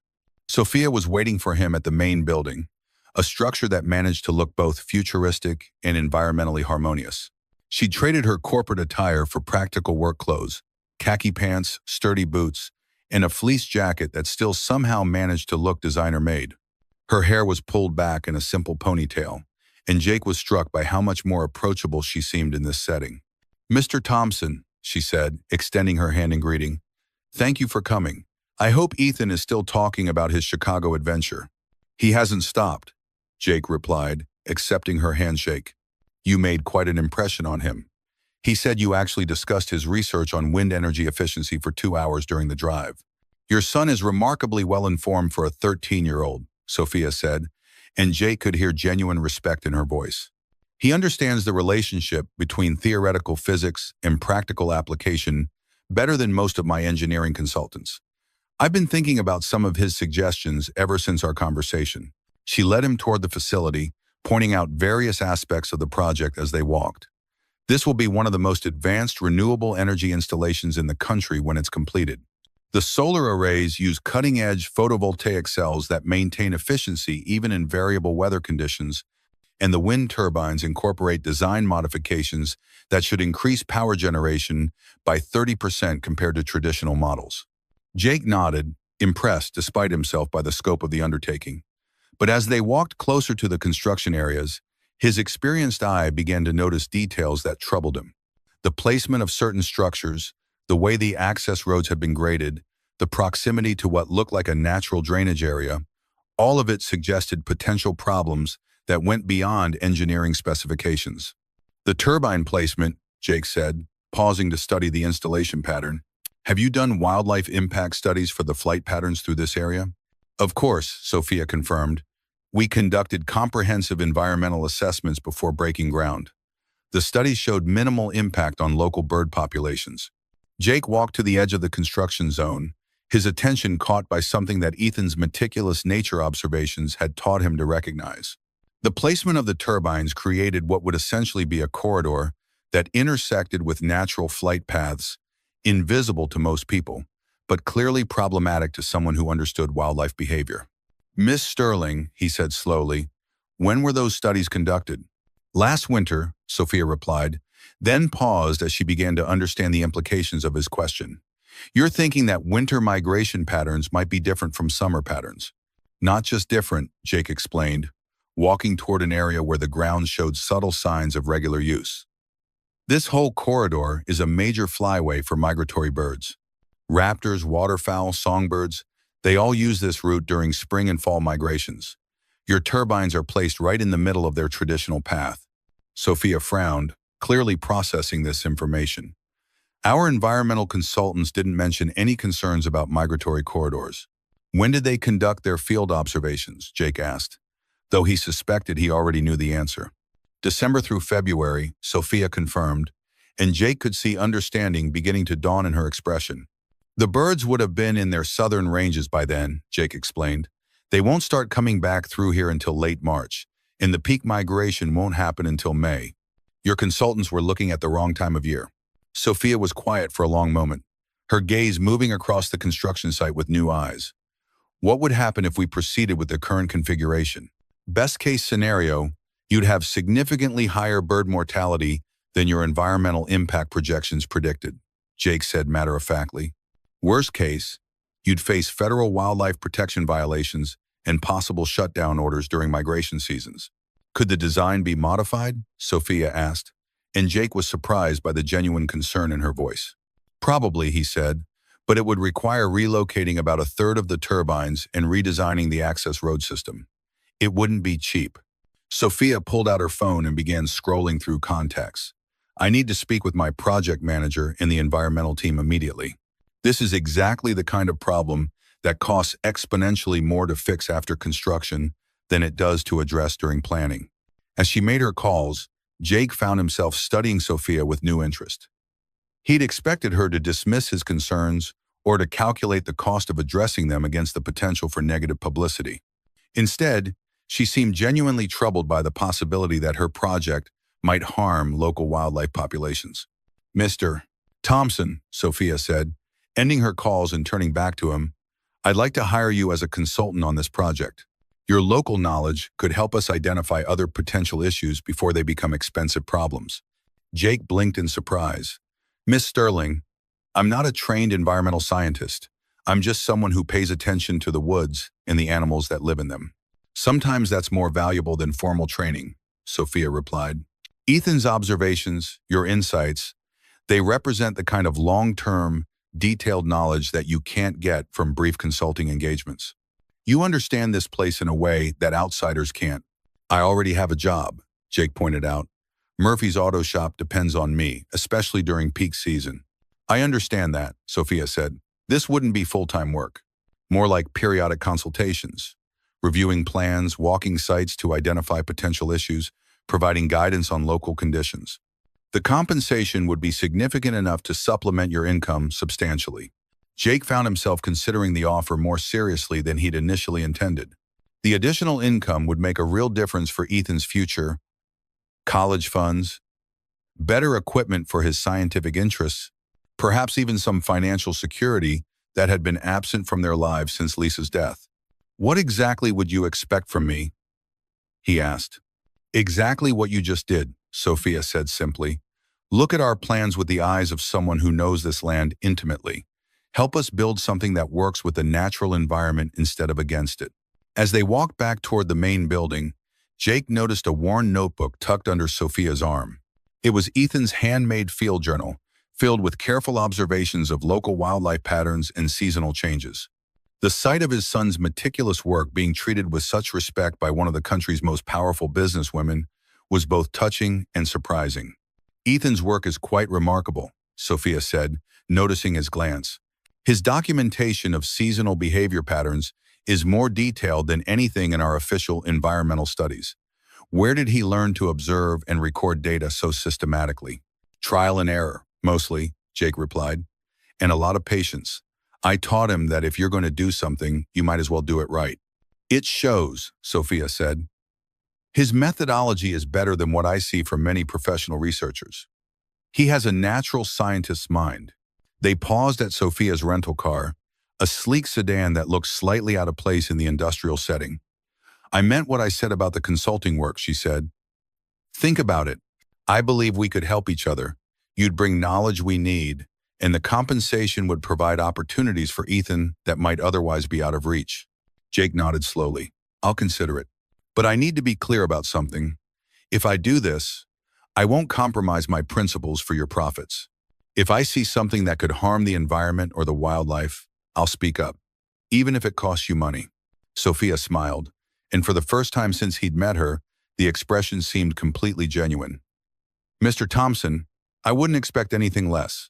Sophia was waiting for him at the main building, a structure that managed to look both futuristic and environmentally harmonious. She traded her corporate attire for practical work clothes, khaki pants, sturdy boots, and a fleece jacket that still somehow managed to look designer-made. Her hair was pulled back in a simple ponytail, and Jake was struck by how much more approachable she seemed in this setting. "Mr. Thompson," she said, extending her hand in greeting, "thank you for coming. I hope Ethan is still talking about his Chicago adventure." "He hasn't stopped," Jake replied, accepting her handshake. "You made quite an impression on him. He said you actually discussed his research on wind energy efficiency for 2 hours during the drive." "Your son is remarkably well-informed for a 13-year-old, Sophia said, and Jake could hear genuine respect in her voice. "He understands the relationship between theoretical physics and practical application better than most of my engineering consultants. I've been thinking about some of his suggestions ever since our conversation." She led him toward the facility, pointing out various aspects of the project as they walked. "This will be one of the most advanced renewable energy installations in the country when it's completed. The solar arrays use cutting-edge photovoltaic cells that maintain efficiency even in variable weather conditions, and the wind turbines incorporate design modifications that should increase power generation by 30% compared to traditional models." Jake nodded, impressed despite himself by the scope of the undertaking. But as they walked closer to the construction areas, his experienced eye began to notice details that troubled him. The placement of certain structures, the way the access roads had been graded, the proximity to what looked like a natural drainage area, all of it suggested potential problems that went beyond engineering specifications. "The turbine placement," Jake said, pausing to study the installation pattern. "Have you done wildlife impact studies for the flight patterns through this area?" "Of course," Sophia confirmed. "We conducted comprehensive environmental assessments before breaking ground. The studies showed minimal impact on local bird populations. Jake walked to the edge of the construction zone, his attention caught by something that Ethan's meticulous nature observations had taught him to recognize. The placement of the turbines created what would essentially be a corridor that intersected with natural flight paths, invisible to most people, but clearly problematic to someone who understood wildlife behavior. "Miss Sterling," he said slowly, "when were those studies conducted?" "Last winter," Sophia replied, then paused as she began to understand the implications of his question. "You're thinking that winter migration patterns might be different from summer patterns." "Not just different," Jake explained, walking toward an area where the ground showed subtle signs of regular use. "This whole corridor is a major flyway for migratory birds. Raptors, waterfowl, songbirds, they all use this route during spring and fall migrations. Your turbines are placed right in the middle of their traditional path." Sophia frowned, clearly processing this information. "Our environmental consultants didn't mention any concerns about migratory corridors." "When did they conduct their field observations?" Jake asked, though he suspected he already knew the answer. "December through February," Sophia confirmed, and Jake could see understanding beginning to dawn in her expression. "The birds would have been in their southern ranges by then," Jake explained. "They won't start coming back through here until late March, and the peak migration won't happen until May. Your consultants were looking at the wrong time of year." Sophia was quiet for a long moment, her gaze moving across the construction site with new eyes. "What would happen if we proceeded with the current configuration? Best case scenario, you'd have significantly higher bird mortality than your environmental impact projections predicted," Jake said matter-of-factly. "Worst case, you'd face federal wildlife protection violations and possible shutdown orders during migration seasons." "Could the design be modified?" Sophia asked, and Jake was surprised by the genuine concern in her voice. "Probably," he said, "but it would require relocating about a third of the turbines and redesigning the access road system. It wouldn't be cheap." Sophia pulled out her phone and began scrolling through contacts. "I need to speak with my project manager and the environmental team immediately. This is exactly the kind of problem that costs exponentially more to fix after construction than it does to address during planning." As she made her calls, Jake found himself studying Sophia with new interest. He'd expected her to dismiss his concerns or to calculate the cost of addressing them against the potential for negative publicity. Instead, she seemed genuinely troubled by the possibility that her project might harm local wildlife populations. "Mr. Thompson," Sophia said, ending her calls and turning back to him, "I'd like to hire you as a consultant on this project. Your local knowledge could help us identify other potential issues before they become expensive problems." Jake blinked in surprise. "Miss Sterling, I'm not a trained environmental scientist. I'm just someone who pays attention to the woods and the animals that live in them." "Sometimes that's more valuable than formal training," Sophia replied. "Ethan's observations, your insights, they represent the kind of long-term, detailed knowledge that you can't get from brief consulting engagements. You understand this place in a way that outsiders can't." "I already have a job," Jake pointed out. "Murphy's auto shop depends on me, especially during peak season." "I understand that," Sophia said. "This wouldn't be full-time work. More like periodic consultations, reviewing plans, walking sites to identify potential issues, providing guidance on local conditions. The compensation would be significant enough to supplement your income substantially." Jake found himself considering the offer more seriously than he'd initially intended. The additional income would make a real difference for Ethan's future, college funds, better equipment for his scientific interests, perhaps even some financial security that had been absent from their lives since Lisa's death. "What exactly would you expect from me?" he asked. "Exactly what you just did," Sophia said simply. "Look at our plans with the eyes of someone who knows this land intimately. Help us build something that works with the natural environment instead of against it." As they walked back toward the main building, Jake noticed a worn notebook tucked under Sophia's arm. It was Ethan's handmade field journal, filled with careful observations of local wildlife patterns and seasonal changes. The sight of his son's meticulous work being treated with such respect by one of the country's most powerful businesswomen was both touching and surprising. "Ethan's work is quite remarkable," Sophia said, noticing his glance. "His documentation of seasonal behavior patterns is more detailed than anything in our official environmental studies. Where did he learn to observe and record data so systematically? Trial and error, mostly, Jake replied, and a lot of patience. I taught him that if you're going to do something, you might as well do it right. It shows, Sophia said. His methodology is better than what I see from many professional researchers. He has a natural scientist's mind. They paused at Sophia's rental car, a sleek sedan that looked slightly out of place in the industrial setting. I meant what I said about the consulting work, she said. Think about it. I believe we could help each other. You'd bring knowledge we need, and the compensation would provide opportunities for Ethan that might otherwise be out of reach. Jake nodded slowly. I'll consider it. But I need to be clear about something. If I do this, I won't compromise my principles for your profits. If I see something that could harm the environment or the wildlife, I'll speak up, even if it costs you money. Sophia smiled, and for the first time since he'd met her, the expression seemed completely genuine. Mr. Thompson, I wouldn't expect anything less.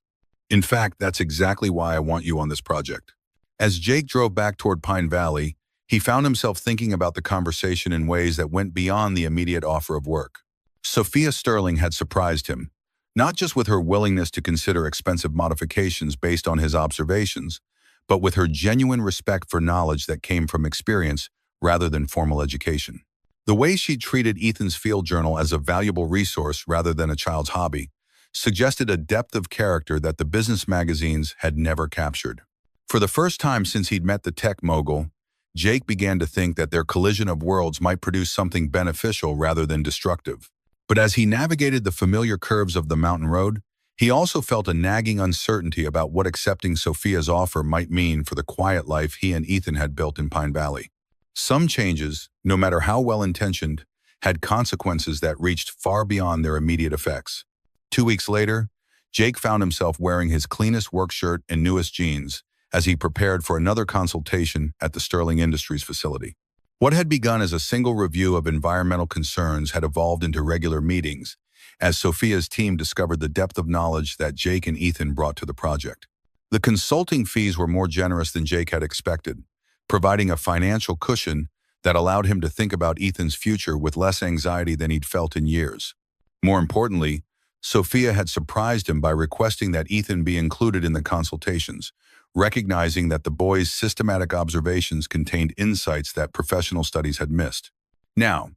In fact, that's exactly why I want you on this project. As Jake drove back toward Pine Valley, he found himself thinking about the conversation in ways that went beyond the immediate offer of work. Sophia Sterling had surprised him, not just with her willingness to consider expensive modifications based on his observations, but with her genuine respect for knowledge that came from experience rather than formal education. The way she treated Ethan's field journal as a valuable resource rather than a child's hobby suggested a depth of character that the business magazines had never captured. For the first time since he'd met the tech mogul, Jake began to think that their collision of worlds might produce something beneficial rather than destructive. But as he navigated the familiar curves of the mountain road, he also felt a nagging uncertainty about what accepting Sophia's offer might mean for the quiet life he and Ethan had built in Pine Valley. Some changes, no matter how well-intentioned, had consequences that reached far beyond their immediate effects. 2 weeks later, Jake found himself wearing his cleanest work shirt and newest jeans as he prepared for another consultation at the Sterling Industries facility. What had begun as a single review of environmental concerns had evolved into regular meetings as Sophia's team discovered the depth of knowledge that Jake and Ethan brought to the project. The consulting fees were more generous than Jake had expected, providing a financial cushion that allowed him to think about Ethan's future with less anxiety than he'd felt in years. More importantly, Sophia had surprised him by requesting that Ethan be included in the consultations, recognizing that the boy's systematic observations contained insights that professional studies had missed. Now,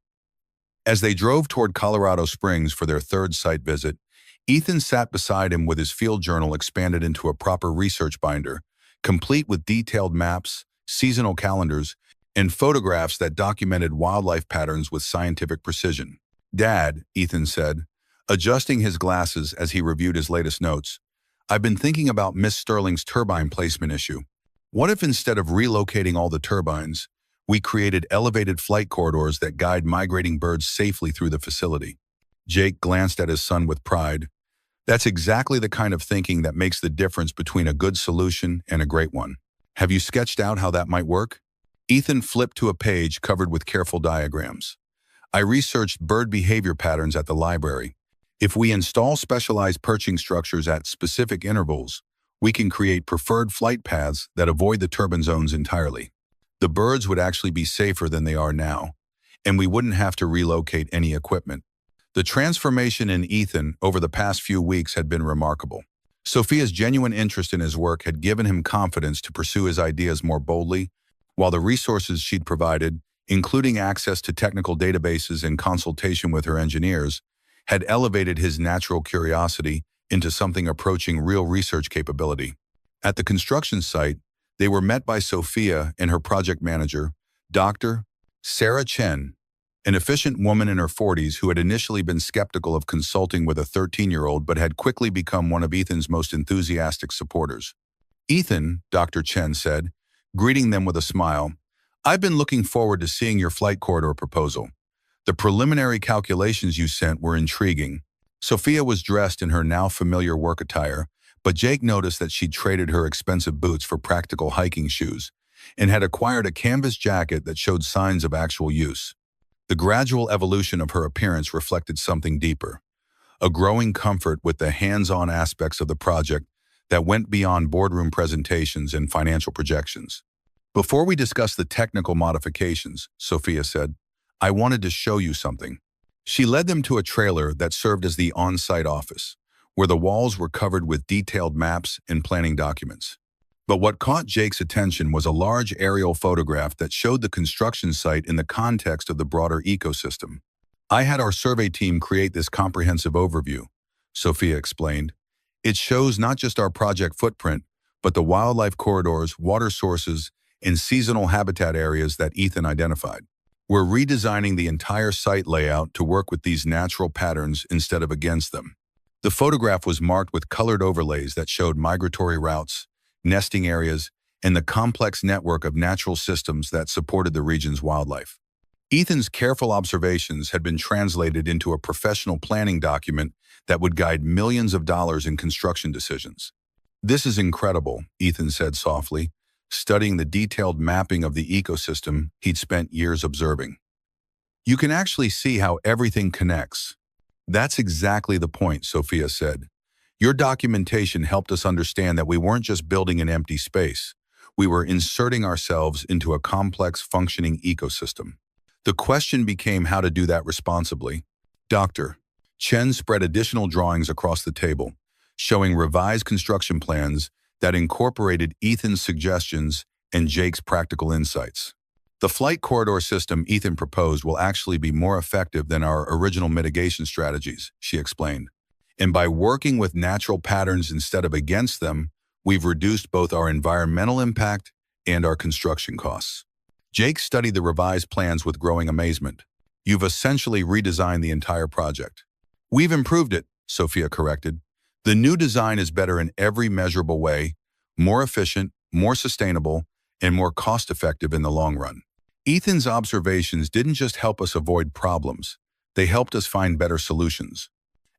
as they drove toward Colorado Springs for their third site visit, Ethan sat beside him with his field journal expanded into a proper research binder, complete with detailed maps, seasonal calendars, and photographs that documented wildlife patterns with scientific precision. Dad, Ethan said, adjusting his glasses as he reviewed his latest notes, I've been thinking about Miss Sterling's turbine placement issue. What if instead of relocating all the turbines, we created elevated flight corridors that guide migrating birds safely through the facility? Jake glanced at his son with pride. That's exactly the kind of thinking that makes the difference between a good solution and a great one. Have you sketched out how that might work? Ethan flipped to a page covered with careful diagrams. I researched bird behavior patterns at the library. If we install specialized perching structures at specific intervals, we can create preferred flight paths that avoid the turbine zones entirely. The birds would actually be safer than they are now, and we wouldn't have to relocate any equipment. The transformation in Ethan over the past few weeks had been remarkable. Sophia's genuine interest in his work had given him confidence to pursue his ideas more boldly, while the resources she'd provided, including access to technical databases and consultation with her engineers, had elevated his natural curiosity into something approaching real research capability. At the construction site, they were met by Sophia and her project manager, Dr. Sarah Chen, an efficient woman in her 40s who had initially been skeptical of consulting with a 13-year-old but had quickly become one of Ethan's most enthusiastic supporters. Ethan, Dr. Chen said, greeting them with a smile, I've been looking forward to seeing your flight corridor proposal. The preliminary calculations you sent were intriguing. Sophia was dressed in her now familiar work attire, but Jake noticed that she'd traded her expensive boots for practical hiking shoes and had acquired a canvas jacket that showed signs of actual use. The gradual evolution of her appearance reflected something deeper, a growing comfort with the hands-on aspects of the project that went beyond boardroom presentations and financial projections. Before we discuss the technical modifications, Sophia said, I wanted to show you something. She led them to a trailer that served as the on-site office, where the walls were covered with detailed maps and planning documents. But what caught Jake's attention was a large aerial photograph that showed the construction site in the context of the broader ecosystem. I had our survey team create this comprehensive overview, Sophia explained. It shows not just our project footprint, but the wildlife corridors, water sources, and seasonal habitat areas that Ethan identified. We're redesigning the entire site layout to work with these natural patterns instead of against them. The photograph was marked with colored overlays that showed migratory routes, nesting areas, and the complex network of natural systems that supported the region's wildlife. Ethan's careful observations had been translated into a professional planning document that would guide millions of dollars in construction decisions. "This is incredible," Ethan said softly, studying the detailed mapping of the ecosystem he'd spent years observing. "You can actually see how everything connects." "That's exactly the point," Sophia said. "Your documentation helped us understand that we weren't just building an empty space. We were inserting ourselves into a complex, functioning ecosystem." The question became how to do that responsibly. Dr. Chen spread additional drawings across the table, showing revised construction plans that incorporated Ethan's suggestions and Jake's practical insights. "The flight corridor system Ethan proposed will actually be more effective than our original mitigation strategies," she explained. "And by working with natural patterns instead of against them, we've reduced both our environmental impact and our construction costs." Jake studied the revised plans with growing amazement. "You've essentially redesigned the entire project." "We've improved it," Sophia corrected. "The new design is better in every measurable way, more efficient, more sustainable, and more cost-effective in the long run." Ethan's observations didn't just help us avoid problems, they helped us find better solutions.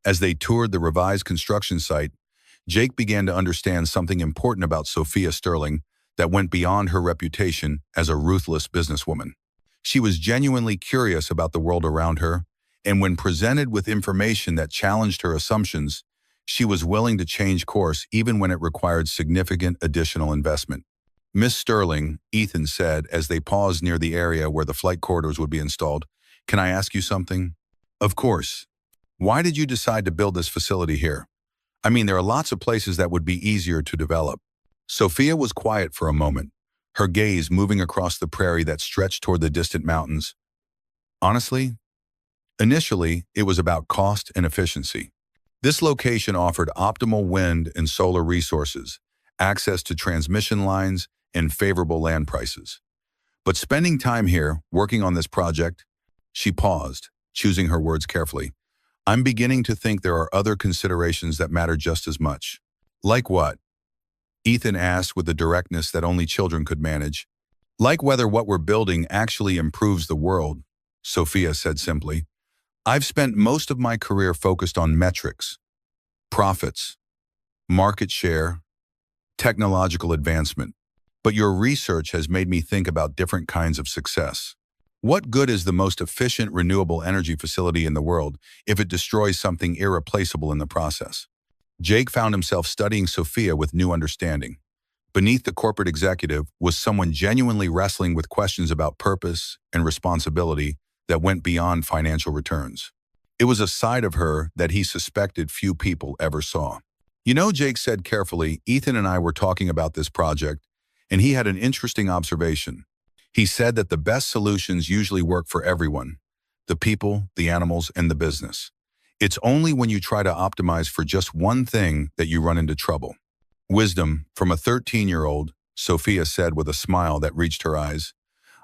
As they toured the revised construction site, Jake began to understand something important about Sophia Sterling that went beyond her reputation as a ruthless businesswoman. She was genuinely curious about the world around her, and when presented with information that challenged her assumptions, she was willing to change course even when it required significant additional investment. "Miss Sterling," Ethan said as they paused near the area where the flight corridors would be installed, "can I ask you something?" "Of course. Why did you decide to build this facility here? I mean, there are lots of places that would be easier to develop." Sophia was quiet for a moment, her gaze moving across the prairie that stretched toward the distant mountains. "Honestly, initially, it was about cost and efficiency. This location offered optimal wind and solar resources, access to transmission lines, and favorable land prices. But spending time here, working on this project," she paused, choosing her words carefully, "I'm beginning to think there are other considerations that matter just as much." "Like what?" Ethan asked with the directness that only children could manage. "Like whether what we're building actually improves the world," Sophia said simply. "I've spent most of my career focused on metrics, profits, market share, technological advancement. But your research has made me think about different kinds of success. What good is the most efficient renewable energy facility in the world if it destroys something irreplaceable in the process?" Jake found himself studying Sophia with new understanding. Beneath the corporate executive was someone genuinely wrestling with questions about purpose and responsibility that went beyond financial returns. It was a side of her that he suspected few people ever saw. "You know," Jake said carefully, "Ethan and I were talking about this project, and he had an interesting observation. He said that the best solutions usually work for everyone, the people, the animals, and the business. It's only when you try to optimize for just one thing that you run into trouble." "Wisdom from a 13-year-old, Sophia said with a smile that reached her eyes.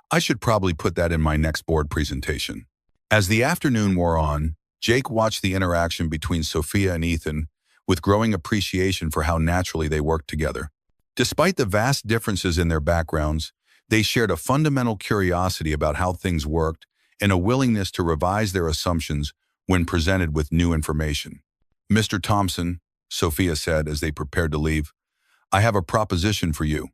"I should probably put that in my next board presentation." As the afternoon wore on, Jake watched the interaction between Sophia and Ethan with growing appreciation for how naturally they worked together. Despite the vast differences in their backgrounds, they shared a fundamental curiosity about how things worked and a willingness to revise their assumptions when presented with new information. "Mr. Thompson," Sophia said as they prepared to leave, "I have a proposition for you.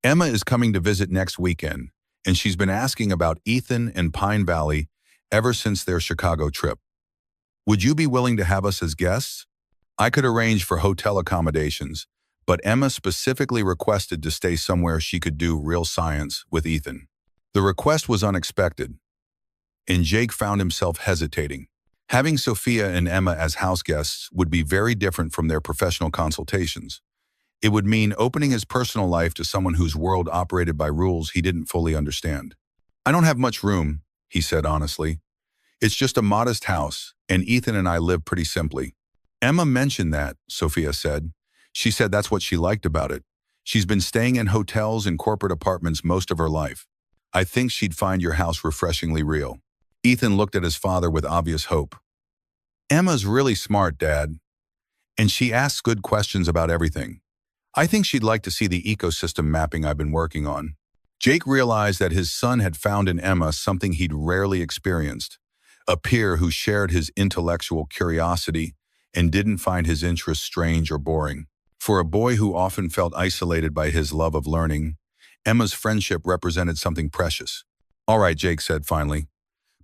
Emma is coming to visit next weekend, and she's been asking about Ethan and Pine Valley ever since their Chicago trip. Would you be willing to have us as guests? I could arrange for hotel accommodations, but Emma specifically requested to stay somewhere she could do real science with Ethan." The request was unexpected, and Jake found himself hesitating. Having Sophia and Emma as house guests would be very different from their professional consultations. It would mean opening his personal life to someone whose world operated by rules he didn't fully understand. "I don't have much room," he said honestly. "It's just a modest house, and Ethan and I live pretty simply." "Emma mentioned that," Sophia said. "She said that's what she liked about it. She's been staying in hotels and corporate apartments most of her life. I think she'd find your house refreshingly real." Ethan looked at his father with obvious hope. "Emma's really smart, Dad, and she asks good questions about everything. I think she'd like to see the ecosystem mapping I've been working on." Jake realized that his son had found in Emma something he'd rarely experienced, a peer who shared his intellectual curiosity and didn't find his interests strange or boring. For a boy who often felt isolated by his love of learning, Emma's friendship represented something precious. "All right," Jake said finally,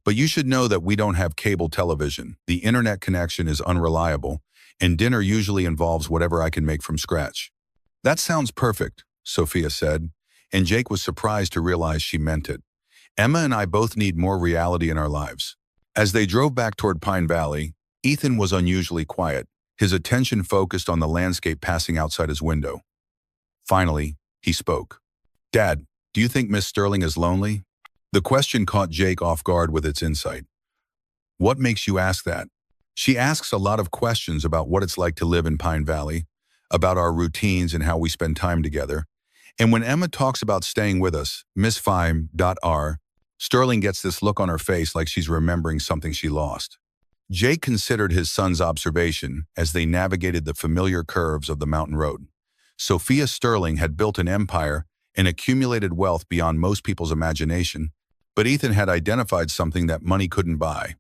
"but you should know that we don't have cable television. The internet connection is unreliable, and dinner usually involves whatever I can make from scratch." "That sounds perfect," Sophia said, and Jake was surprised to realize she meant it. "Emma and I both need more reality in our lives." As they drove back toward Pine Valley, Ethan was unusually quiet, his attention focused on the landscape passing outside his window. Finally, he spoke. "Dad, do you think Miss Sterling is lonely?" The question caught Jake off guard with its insight. "What makes you ask that?" "She asks a lot of questions about what it's like to live in Pine Valley, about our routines and how we spend time together. And when Emma talks about staying with us, Miss Fime.R, Sterling gets this look on her face like she's remembering something she lost." Jake considered his son's observation as they navigated the familiar curves of the mountain road. Sophia Sterling had built an empire and accumulated wealth beyond most people's imagination, but Ethan had identified something that money couldn't buy: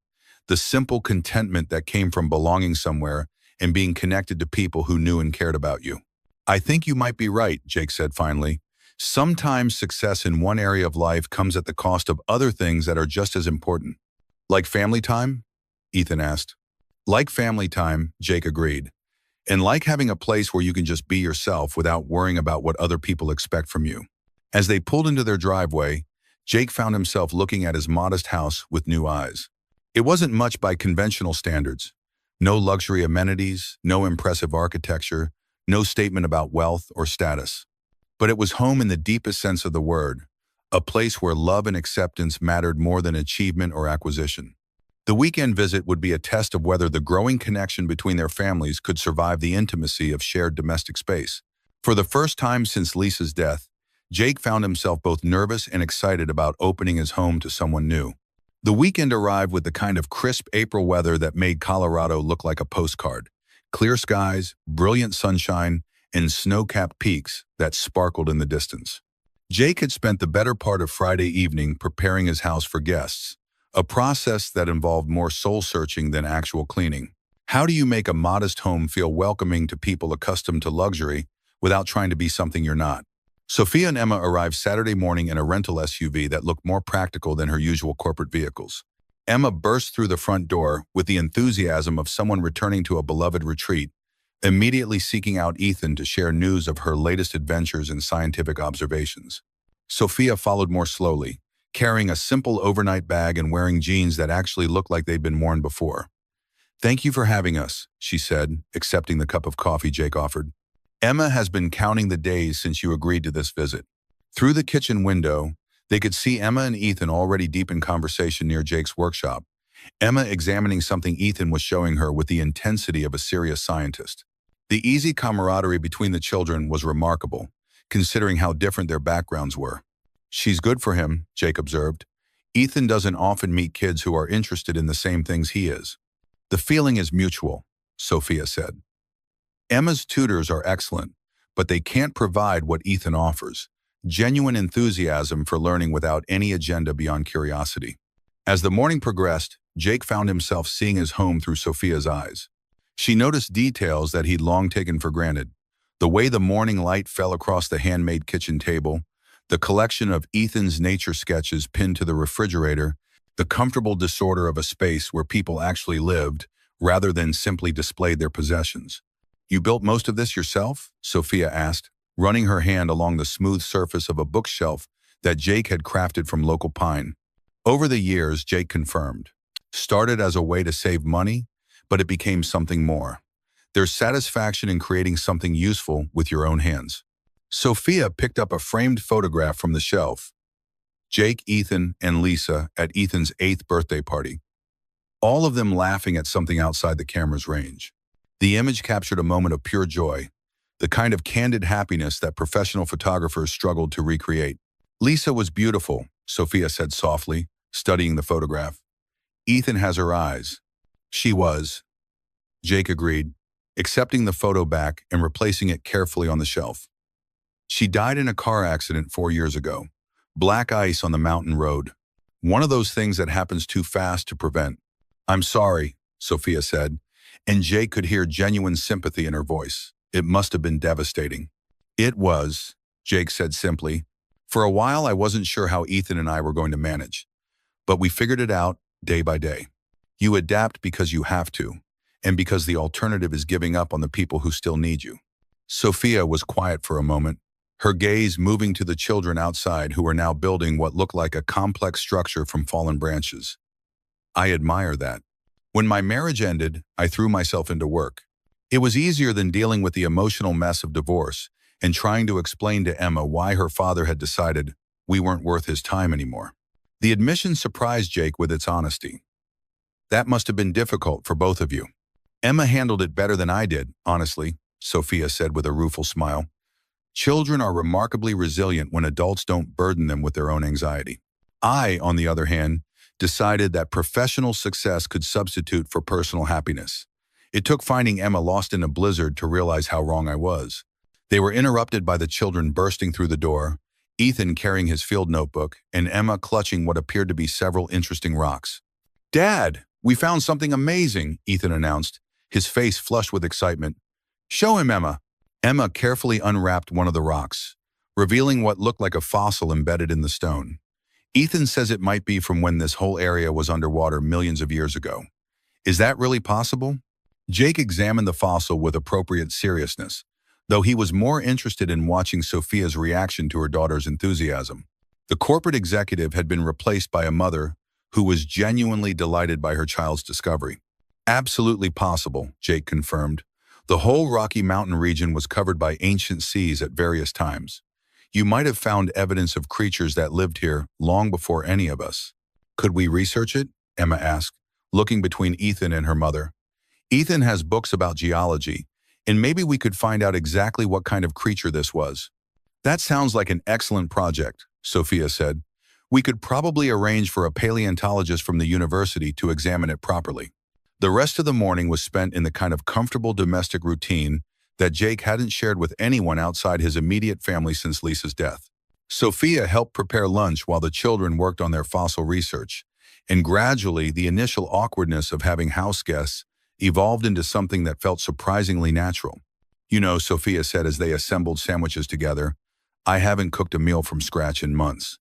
the simple contentment that came from belonging somewhere and being connected to people who knew and cared about you. "I think you might be right," Jake said finally. "Sometimes success in one area of life comes at the cost of other things that are just as important." "Like family time?" Ethan asked. "Like family time," Jake agreed. "And like having a place where you can just be yourself without worrying about what other people expect from you." As they pulled into their driveway, Jake found himself looking at his modest house with new eyes. It wasn't much by conventional standards. No luxury amenities, no impressive architecture, no statement about wealth or status. But it was home in the deepest sense of the word, a place where love and acceptance mattered more than achievement or acquisition. The weekend visit would be a test of whether the growing connection between their families could survive the intimacy of shared domestic space. For the first time since Lisa's death, Jake found himself both nervous and excited about opening his home to someone new. The weekend arrived with the kind of crisp April weather that made Colorado look like a postcard. Clear skies, brilliant sunshine, and snow-capped peaks that sparkled in the distance. Jake had spent the better part of Friday evening preparing his house for guests, a process that involved more soul-searching than actual cleaning. How do you make a modest home feel welcoming to people accustomed to luxury without trying to be something you're not? Sophia and Emma arrived Saturday morning in a rental SUV that looked more practical than her usual corporate vehicles. Emma burst through the front door with the enthusiasm of someone returning to a beloved retreat, immediately seeking out Ethan to share news of her latest adventures and scientific observations. Sophia followed more slowly, carrying a simple overnight bag and wearing jeans that actually looked like they'd been worn before. "Thank you for having us," she said, accepting the cup of coffee Jake offered. "Emma has been counting the days since you agreed to this visit." Through the kitchen window, they could see Emma and Ethan already deep in conversation near Jake's workshop, Emma examining something Ethan was showing her with the intensity of a serious scientist. The easy camaraderie between the children was remarkable, considering how different their backgrounds were. "She's good for him," Jake observed. "Ethan doesn't often meet kids who are interested in the same things he is." "The feeling is mutual," Sophia said. "Emma's tutors are excellent, but they can't provide what Ethan offers: genuine enthusiasm for learning without any agenda beyond curiosity." As the morning progressed, Jake found himself seeing his home through Sophia's eyes. She noticed details that he'd long taken for granted: the way the morning light fell across the handmade kitchen table, the collection of Ethan's nature sketches pinned to the refrigerator, the comfortable disorder of a space where people actually lived rather than simply displayed their possessions. "You built most of this yourself?" Sophia asked, running her hand along the smooth surface of a bookshelf that Jake had crafted from local pine. "Over the years," Jake confirmed. Started as a way to save money, but it became something more. There's satisfaction in creating something useful with your own hands. Sophia picked up a framed photograph from the shelf. Jake, Ethan, and Lisa at Ethan's 8th birthday party. All of them laughing at something outside the camera's range. The image captured a moment of pure joy, the kind of candid happiness that professional photographers struggled to recreate. Lisa was beautiful, Sophia said softly, studying the photograph. Ethan has her eyes. She was. Jake agreed, accepting the photo back and replacing it carefully on the shelf. She died in a car accident 4 years ago. Black ice on the mountain road. One of those things that happens too fast to prevent. I'm sorry, Sophia said, and Jake could hear genuine sympathy in her voice. It must have been devastating. It was, Jake said simply. For a while, I wasn't sure how Ethan and I were going to manage. But we figured it out day by day. You adapt because you have to, and because the alternative is giving up on the people who still need you. Sophia was quiet for a moment, her gaze moving to the children outside who were now building what looked like a complex structure from fallen branches. I admire that. When my marriage ended, I threw myself into work. It was easier than dealing with the emotional mess of divorce and trying to explain to Emma why her father had decided we weren't worth his time anymore. The admission surprised Jake with its honesty. That must have been difficult for both of you. Emma handled it better than I did, honestly, Sophia said with a rueful smile. Children are remarkably resilient when adults don't burden them with their own anxiety. I, on the other hand, decided that professional success could substitute for personal happiness. It took finding Emma lost in a blizzard to realize how wrong I was. They were interrupted by the children bursting through the door, Ethan carrying his field notebook, and Emma clutching what appeared to be several interesting rocks. Dad, we found something amazing, Ethan announced, his face flushed with excitement. Show him, Emma. Emma carefully unwrapped one of the rocks, revealing what looked like a fossil embedded in the stone. Ethan says it might be from when this whole area was underwater millions of years ago. Is that really possible? Jake examined the fossil with appropriate seriousness, though he was more interested in watching Sophia's reaction to her daughter's enthusiasm. The corporate executive had been replaced by a mother who was genuinely delighted by her child's discovery. Absolutely possible, Jake confirmed. The whole Rocky Mountain region was covered by ancient seas at various times. You might have found evidence of creatures that lived here long before any of us. Could we research it? Emma asked, looking between Ethan and her mother. Ethan has books about geology, and maybe we could find out exactly what kind of creature this was. That sounds like an excellent project, Sophia said. We could probably arrange for a paleontologist from the university to examine it properly. The rest of the morning was spent in the kind of comfortable domestic routine that Jake hadn't shared with anyone outside his immediate family since Lisa's death. Sophia helped prepare lunch while the children worked on their fossil research, and gradually the initial awkwardness of having house guests evolved into something that felt surprisingly natural. You know, Sophia said as they assembled sandwiches together, I haven't cooked a meal from scratch in months.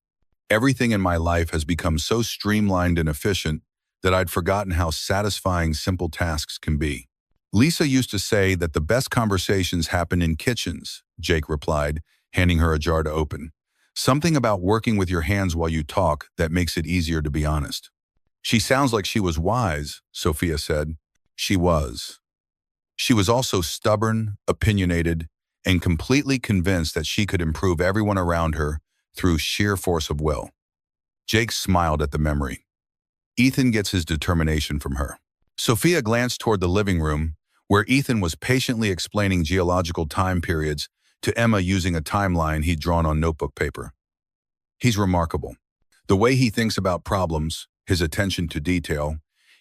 Everything in my life has become so streamlined and efficient that I'd forgotten how satisfying simple tasks can be. Lisa used to say that the best conversations happen in kitchens, Jake replied, handing her a jar to open. Something about working with your hands while you talk that makes it easier to be honest. She sounds like she was wise, Sophia said. She was. She was also stubborn, opinionated, and completely convinced that she could improve everyone around her through sheer force of will. Jake smiled at the memory. Ethan gets his determination from her. Sophia glanced toward the living room, where Ethan was patiently explaining geological time periods to Emma using a timeline he'd drawn on notebook paper. He's remarkable. The way he thinks about problems, his attention to detail,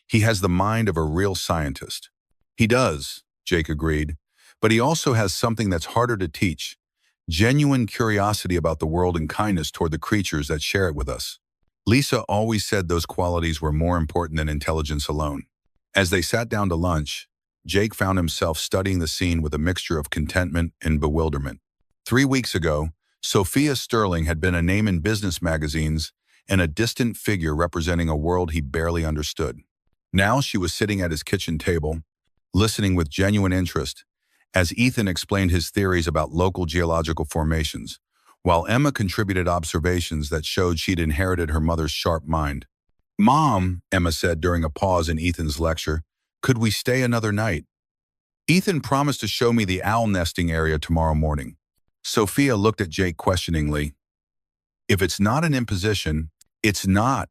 he has the mind of a real scientist. He does, Jake agreed, but he also has something that's harder to teach, genuine curiosity about the world and kindness toward the creatures that share it with us. Lisa always said those qualities were more important than intelligence alone. As they sat down to lunch, Jake found himself studying the scene with a mixture of contentment and bewilderment. 3 weeks ago, Sophia Sterling had been a name in business magazines and a distant figure representing a world he barely understood. Now she was sitting at his kitchen table, listening with genuine interest, as Ethan explained his theories about local geological formations, while Emma contributed observations that showed she'd inherited her mother's sharp mind. Mom, Emma said during a pause in Ethan's lecture, could we stay another night? Ethan promised to show me the owl nesting area tomorrow morning. Sophia looked at Jake questioningly. If it's not an imposition, it's not,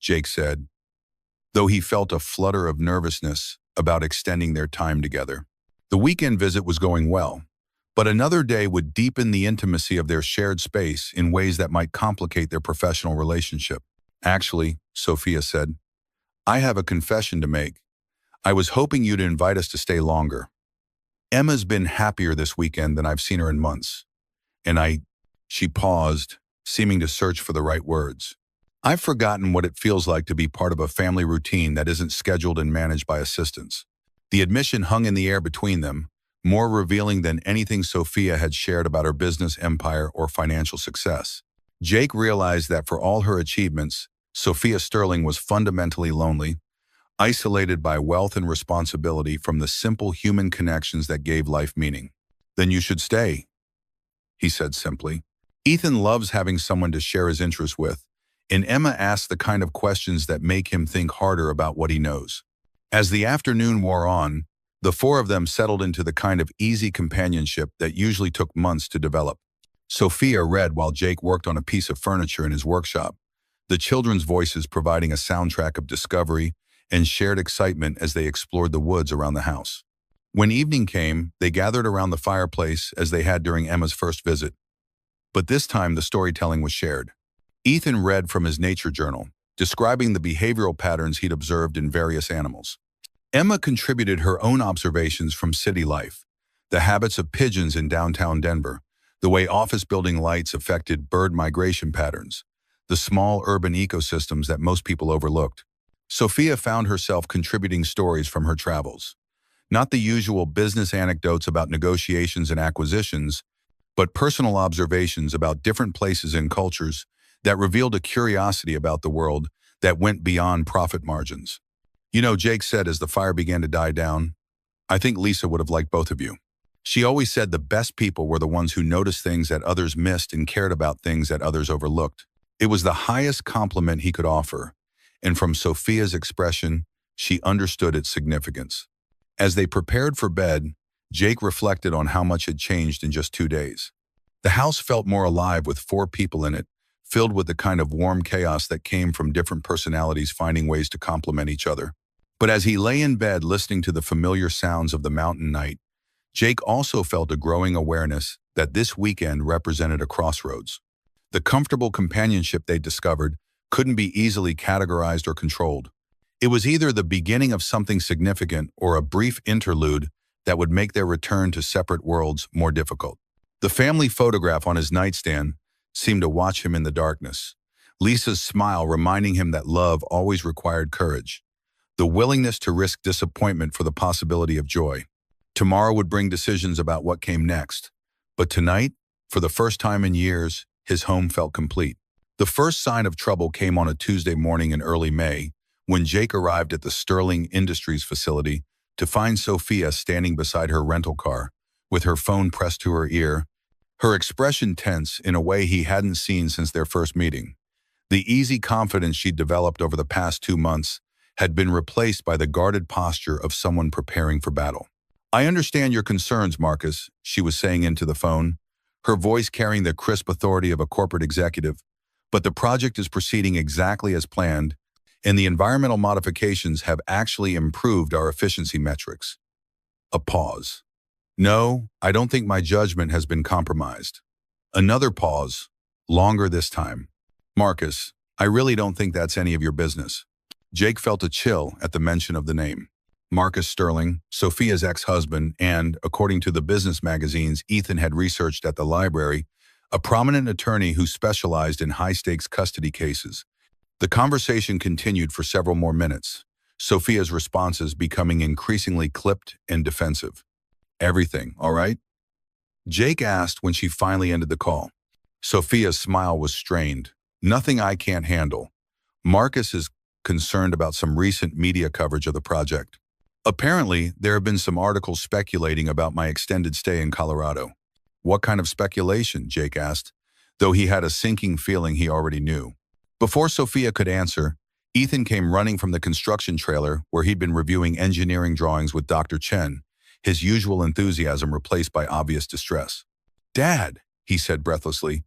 Jake said, though he felt a flutter of nervousness about extending their time together. The weekend visit was going well, but another day would deepen the intimacy of their shared space in ways that might complicate their professional relationship. Actually, Sophia said, I have a confession to make. I was hoping you'd invite us to stay longer. Emma's been happier this weekend than I've seen her in months. She paused, seeming to search for the right words. I've forgotten what it feels like to be part of a family routine that isn't scheduled and managed by assistants. The admission hung in the air between them, more revealing than anything Sophia had shared about her business empire or financial success. Jake realized that for all her achievements, Sophia Sterling was fundamentally lonely, isolated by wealth and responsibility from the simple human connections that gave life meaning. Then you should stay, he said simply. Ethan loves having someone to share his interests with, and Emma asks the kind of questions that make him think harder about what he knows. As the afternoon wore on, the four of them settled into the kind of easy companionship that usually took months to develop. Sophia read while Jake worked on a piece of furniture in his workshop, the children's voices providing a soundtrack of discovery and shared excitement as they explored the woods around the house. When evening came, they gathered around the fireplace as they had during Emma's first visit. But this time the storytelling was shared. Ethan read from his nature journal, describing the behavioral patterns he'd observed in various animals. Emma contributed her own observations from city life, the habits of pigeons in downtown Denver, the way office building lights affected bird migration patterns, the small urban ecosystems that most people overlooked. Sophia found herself contributing stories from her travels. Not the usual business anecdotes about negotiations and acquisitions, but personal observations about different places and cultures that revealed a curiosity about the world that went beyond profit margins. You know, Jake said as the fire began to die down, I think Lisa would have liked both of you. She always said the best people were the ones who noticed things that others missed and cared about things that others overlooked. It was the highest compliment he could offer, and from Sophia's expression, she understood its significance. As they prepared for bed, Jake reflected on how much had changed in just 2 days. The house felt more alive with 4 people in it, filled with the kind of warm chaos that came from different personalities finding ways to complement each other. But as he lay in bed listening to the familiar sounds of the mountain night, Jake also felt a growing awareness that this weekend represented a crossroads. The comfortable companionship they discovered couldn't be easily categorized or controlled. It was either the beginning of something significant or a brief interlude that would make their return to separate worlds more difficult. The family photograph on his nightstand seemed to watch him in the darkness, Lisa's smile reminding him that love always required courage, the willingness to risk disappointment for the possibility of joy. Tomorrow would bring decisions about what came next, but tonight, for the first time in years, his home felt complete. The first sign of trouble came on a Tuesday morning in early May, when Jake arrived at the Sterling Industries facility to find Sophia standing beside her rental car, with her phone pressed to her ear, her expression tense in a way he hadn't seen since their first meeting. The easy confidence she'd developed over the past 2 months had been replaced by the guarded posture of someone preparing for battle. I understand your concerns, Marcus, she was saying into the phone, her voice carrying the crisp authority of a corporate executive, but the project is proceeding exactly as planned, and the environmental modifications have actually improved our efficiency metrics. A pause. No, I don't think my judgment has been compromised. Another pause, longer this time. Marcus, I really don't think that's any of your business. Jake felt a chill at the mention of the name. Marcus Sterling, Sophia's ex-husband, and, according to the business magazines Ethan had researched at the library, a prominent attorney who specialized in high-stakes custody cases. The conversation continued for several more minutes, Sophia's responses becoming increasingly clipped and defensive. Everything, all right? Jake asked when she finally ended the call. Sophia's smile was strained. Nothing I can't handle. Marcus is concerned about some recent media coverage of the project. Apparently, there have been some articles speculating about my extended stay in Colorado. What kind of speculation? Jake asked, though he had a sinking feeling he already knew. Before Sophia could answer, Ethan came running from the construction trailer where he'd been reviewing engineering drawings with Dr. Chen, his usual enthusiasm replaced by obvious distress. "Dad," he said breathlessly,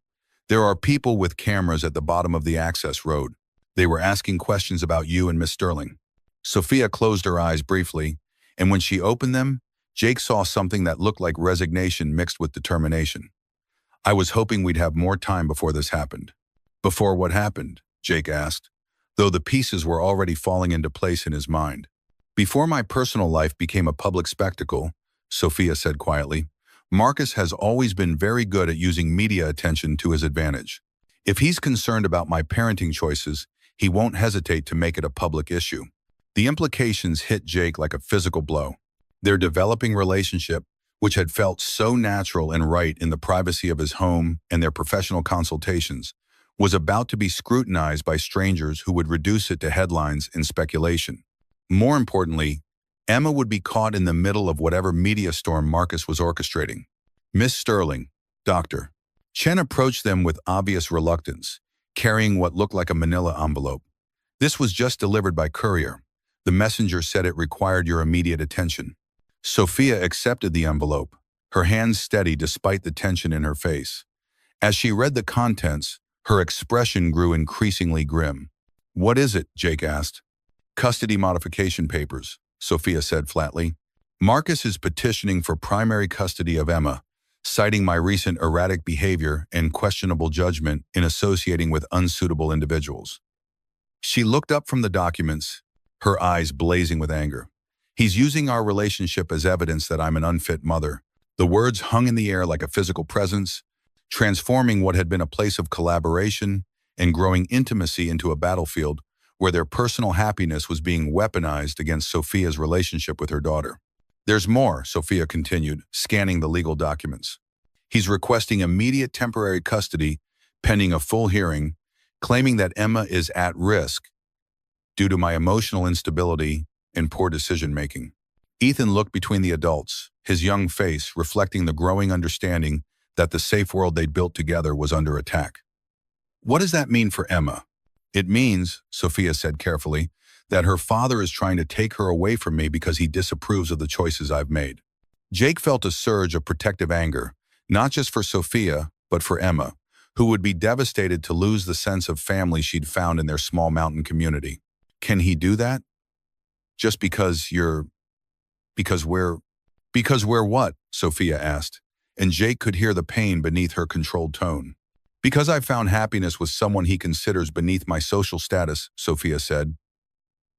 "there are people with cameras at the bottom of the access road. They were asking questions about you and Miss Sterling." Sophia closed her eyes briefly, and when she opened them, Jake saw something that looked like resignation mixed with determination. "I was hoping we'd have more time before this happened." "Before what happened?" Jake asked, though the pieces were already falling into place in his mind. "Before my personal life became a public spectacle," Sophia said quietly, "Marcus has always been very good at using media attention to his advantage. If he's concerned about my parenting choices, he won't hesitate to make it a public issue." The implications hit Jake like a physical blow. Their developing relationship, which had felt so natural and right in the privacy of his home and their professional consultations, was about to be scrutinized by strangers who would reduce it to headlines and speculation. More importantly, Emma would be caught in the middle of whatever media storm Marcus was orchestrating. "Miss Sterling, Doctor." Chen approached them with obvious reluctance, carrying what looked like a manila envelope. "This was just delivered by courier. The messenger said it required your immediate attention." Sophia accepted the envelope, her hands steady despite the tension in her face. As she read the contents, her expression grew increasingly grim. "What is it?" Jake asked. "Custody modification papers," Sophia said flatly. "Marcus is petitioning for primary custody of Emma, citing my recent erratic behavior and questionable judgment in associating with unsuitable individuals." She looked up from the documents, her eyes blazing with anger. "He's using our relationship as evidence that I'm an unfit mother." The words hung in the air like a physical presence, transforming what had been a place of collaboration and growing intimacy into a battlefield where their personal happiness was being weaponized against Sophia's relationship with her daughter. "There's more," Sophia continued, scanning the legal documents. "He's requesting immediate temporary custody pending a full hearing, claiming that Emma is at risk due to my emotional instability and poor decision-making." Ethan looked between the adults, his young face reflecting the growing understanding that the safe world they'd built together was under attack. "What does that mean for Emma?" "It means," Sophia said carefully, "that her father is trying to take her away from me because he disapproves of the choices I've made." Jake felt a surge of protective anger, not just for Sophia, but for Emma, who would be devastated to lose the sense of family she'd found in their small mountain community. "Can he do that? Just because we're what?" Sophia asked, and Jake could hear the pain beneath her controlled tone. "Because I've found happiness with someone he considers beneath my social status," Sophia said,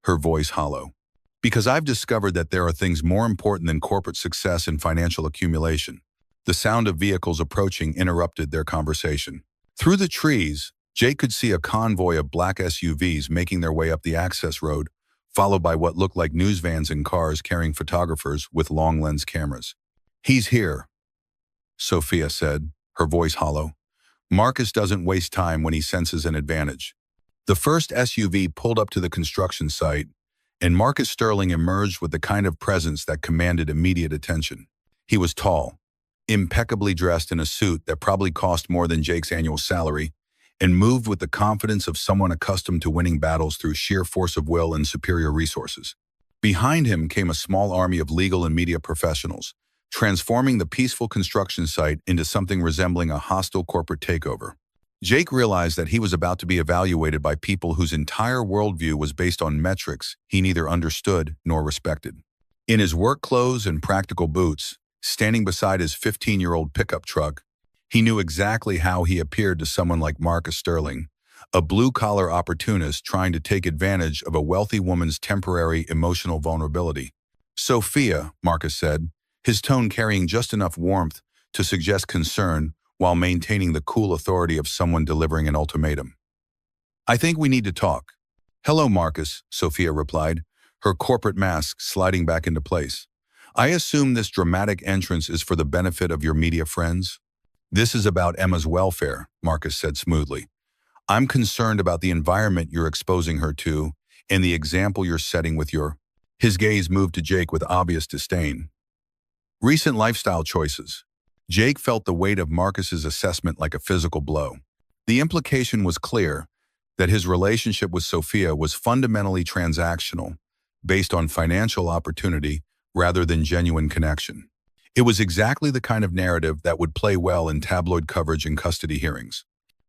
her voice hollow. "Because I've discovered that there are things more important than corporate success and financial accumulation." The sound of vehicles approaching interrupted their conversation. Through the trees, Jake could see a convoy of black SUVs making their way up the access road, followed by what looked like news vans and cars carrying photographers with long-lens cameras. "He's here," Sophia said, her voice hollow. "Marcus doesn't waste time when he senses an advantage." The first SUV pulled up to the construction site, and Marcus Sterling emerged with the kind of presence that commanded immediate attention. He was tall, impeccably dressed in a suit that probably cost more than Jake's annual salary, and moved with the confidence of someone accustomed to winning battles through sheer force of will and superior resources. Behind him came a small army of legal and media professionals, transforming the peaceful construction site into something resembling a hostile corporate takeover. Jake realized that he was about to be evaluated by people whose entire worldview was based on metrics he neither understood nor respected. In his work clothes and practical boots, standing beside his 15-year-old pickup truck, he knew exactly how he appeared to someone like Marcus Sterling, a blue-collar opportunist trying to take advantage of a wealthy woman's temporary emotional vulnerability. "Sophia," Marcus said, his tone carrying just enough warmth to suggest concern while maintaining the cool authority of someone delivering an ultimatum. "I think we need to talk." "Hello, Marcus," Sophia replied, her corporate mask sliding back into place. "I assume this dramatic entrance is for the benefit of your media friends?" "This is about Emma's welfare," Marcus said smoothly. "I'm concerned about the environment you're exposing her to and the example you're setting with your—" His gaze moved to Jake with obvious disdain. "Recent lifestyle choices." Jake felt the weight of Marcus's assessment like a physical blow. The implication was clear. that his relationship with Sophia was fundamentally transactional, based on financial opportunity rather than genuine connection. It was exactly the kind of narrative that would play well in tabloid coverage and custody hearings.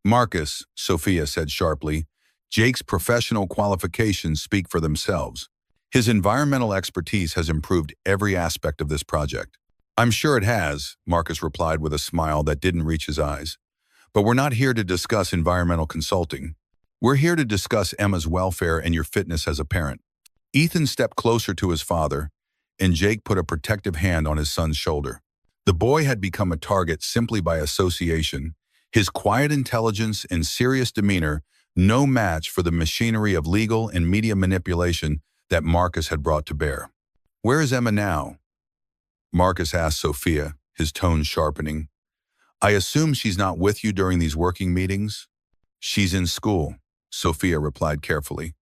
Marcus, Sophia said sharply, Jake's professional qualifications speak for themselves. His environmental expertise has improved every aspect of this project. I'm sure it has, Marcus replied with a smile that didn't reach his eyes. But we're not here to discuss environmental consulting. We're here to discuss Emma's welfare and your fitness as a parent. Ethan stepped closer to his father, and Jake put a protective hand on his son's shoulder. The boy had become a target simply by association, his quiet intelligence and serious demeanor no match for the machinery of legal and media manipulation that Marcus had brought to bear. Where is Emma now? Marcus asked Sophia, his tone sharpening. I assume she's not with you during these working meetings? She's in school, Sophia replied carefully.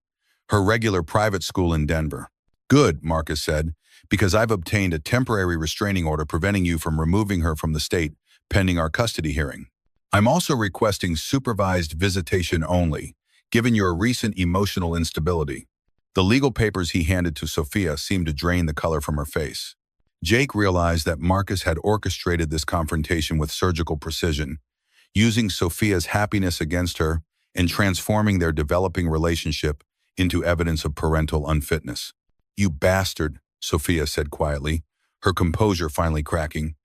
Her regular private school in Denver. Good, Marcus said, because I've obtained a temporary restraining order preventing you from removing her from the state pending our custody hearing. I'm also requesting supervised visitation only, given your recent emotional instability. The legal papers he handed to Sophia seemed to drain the color from her face. Jake realized that Marcus had orchestrated this confrontation with surgical precision, using Sophia's happiness against her and transforming their developing relationship into evidence of parental unfitness. You bastard, Sophia said quietly, her composure finally cracking.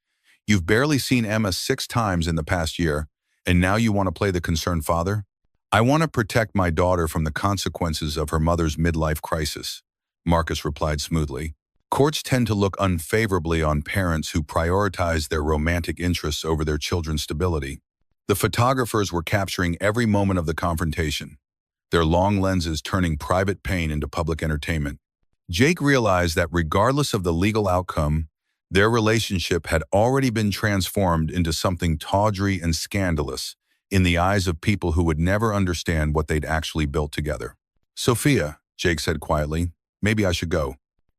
You've barely seen Emma 6 times in the past year, and now you want to play the concerned father? I want to protect my daughter from the consequences of her mother's midlife crisis, Marcus replied smoothly. Courts tend to look unfavorably on parents who prioritize their romantic interests over their children's stability. The photographers were capturing every moment of the confrontation, their long lenses turning private pain into public entertainment. Jake realized that regardless of the legal outcome, their relationship had already been transformed into something tawdry and scandalous in the eyes of people who would never understand what they'd actually built together. Sophia, Jake said quietly, maybe I should go.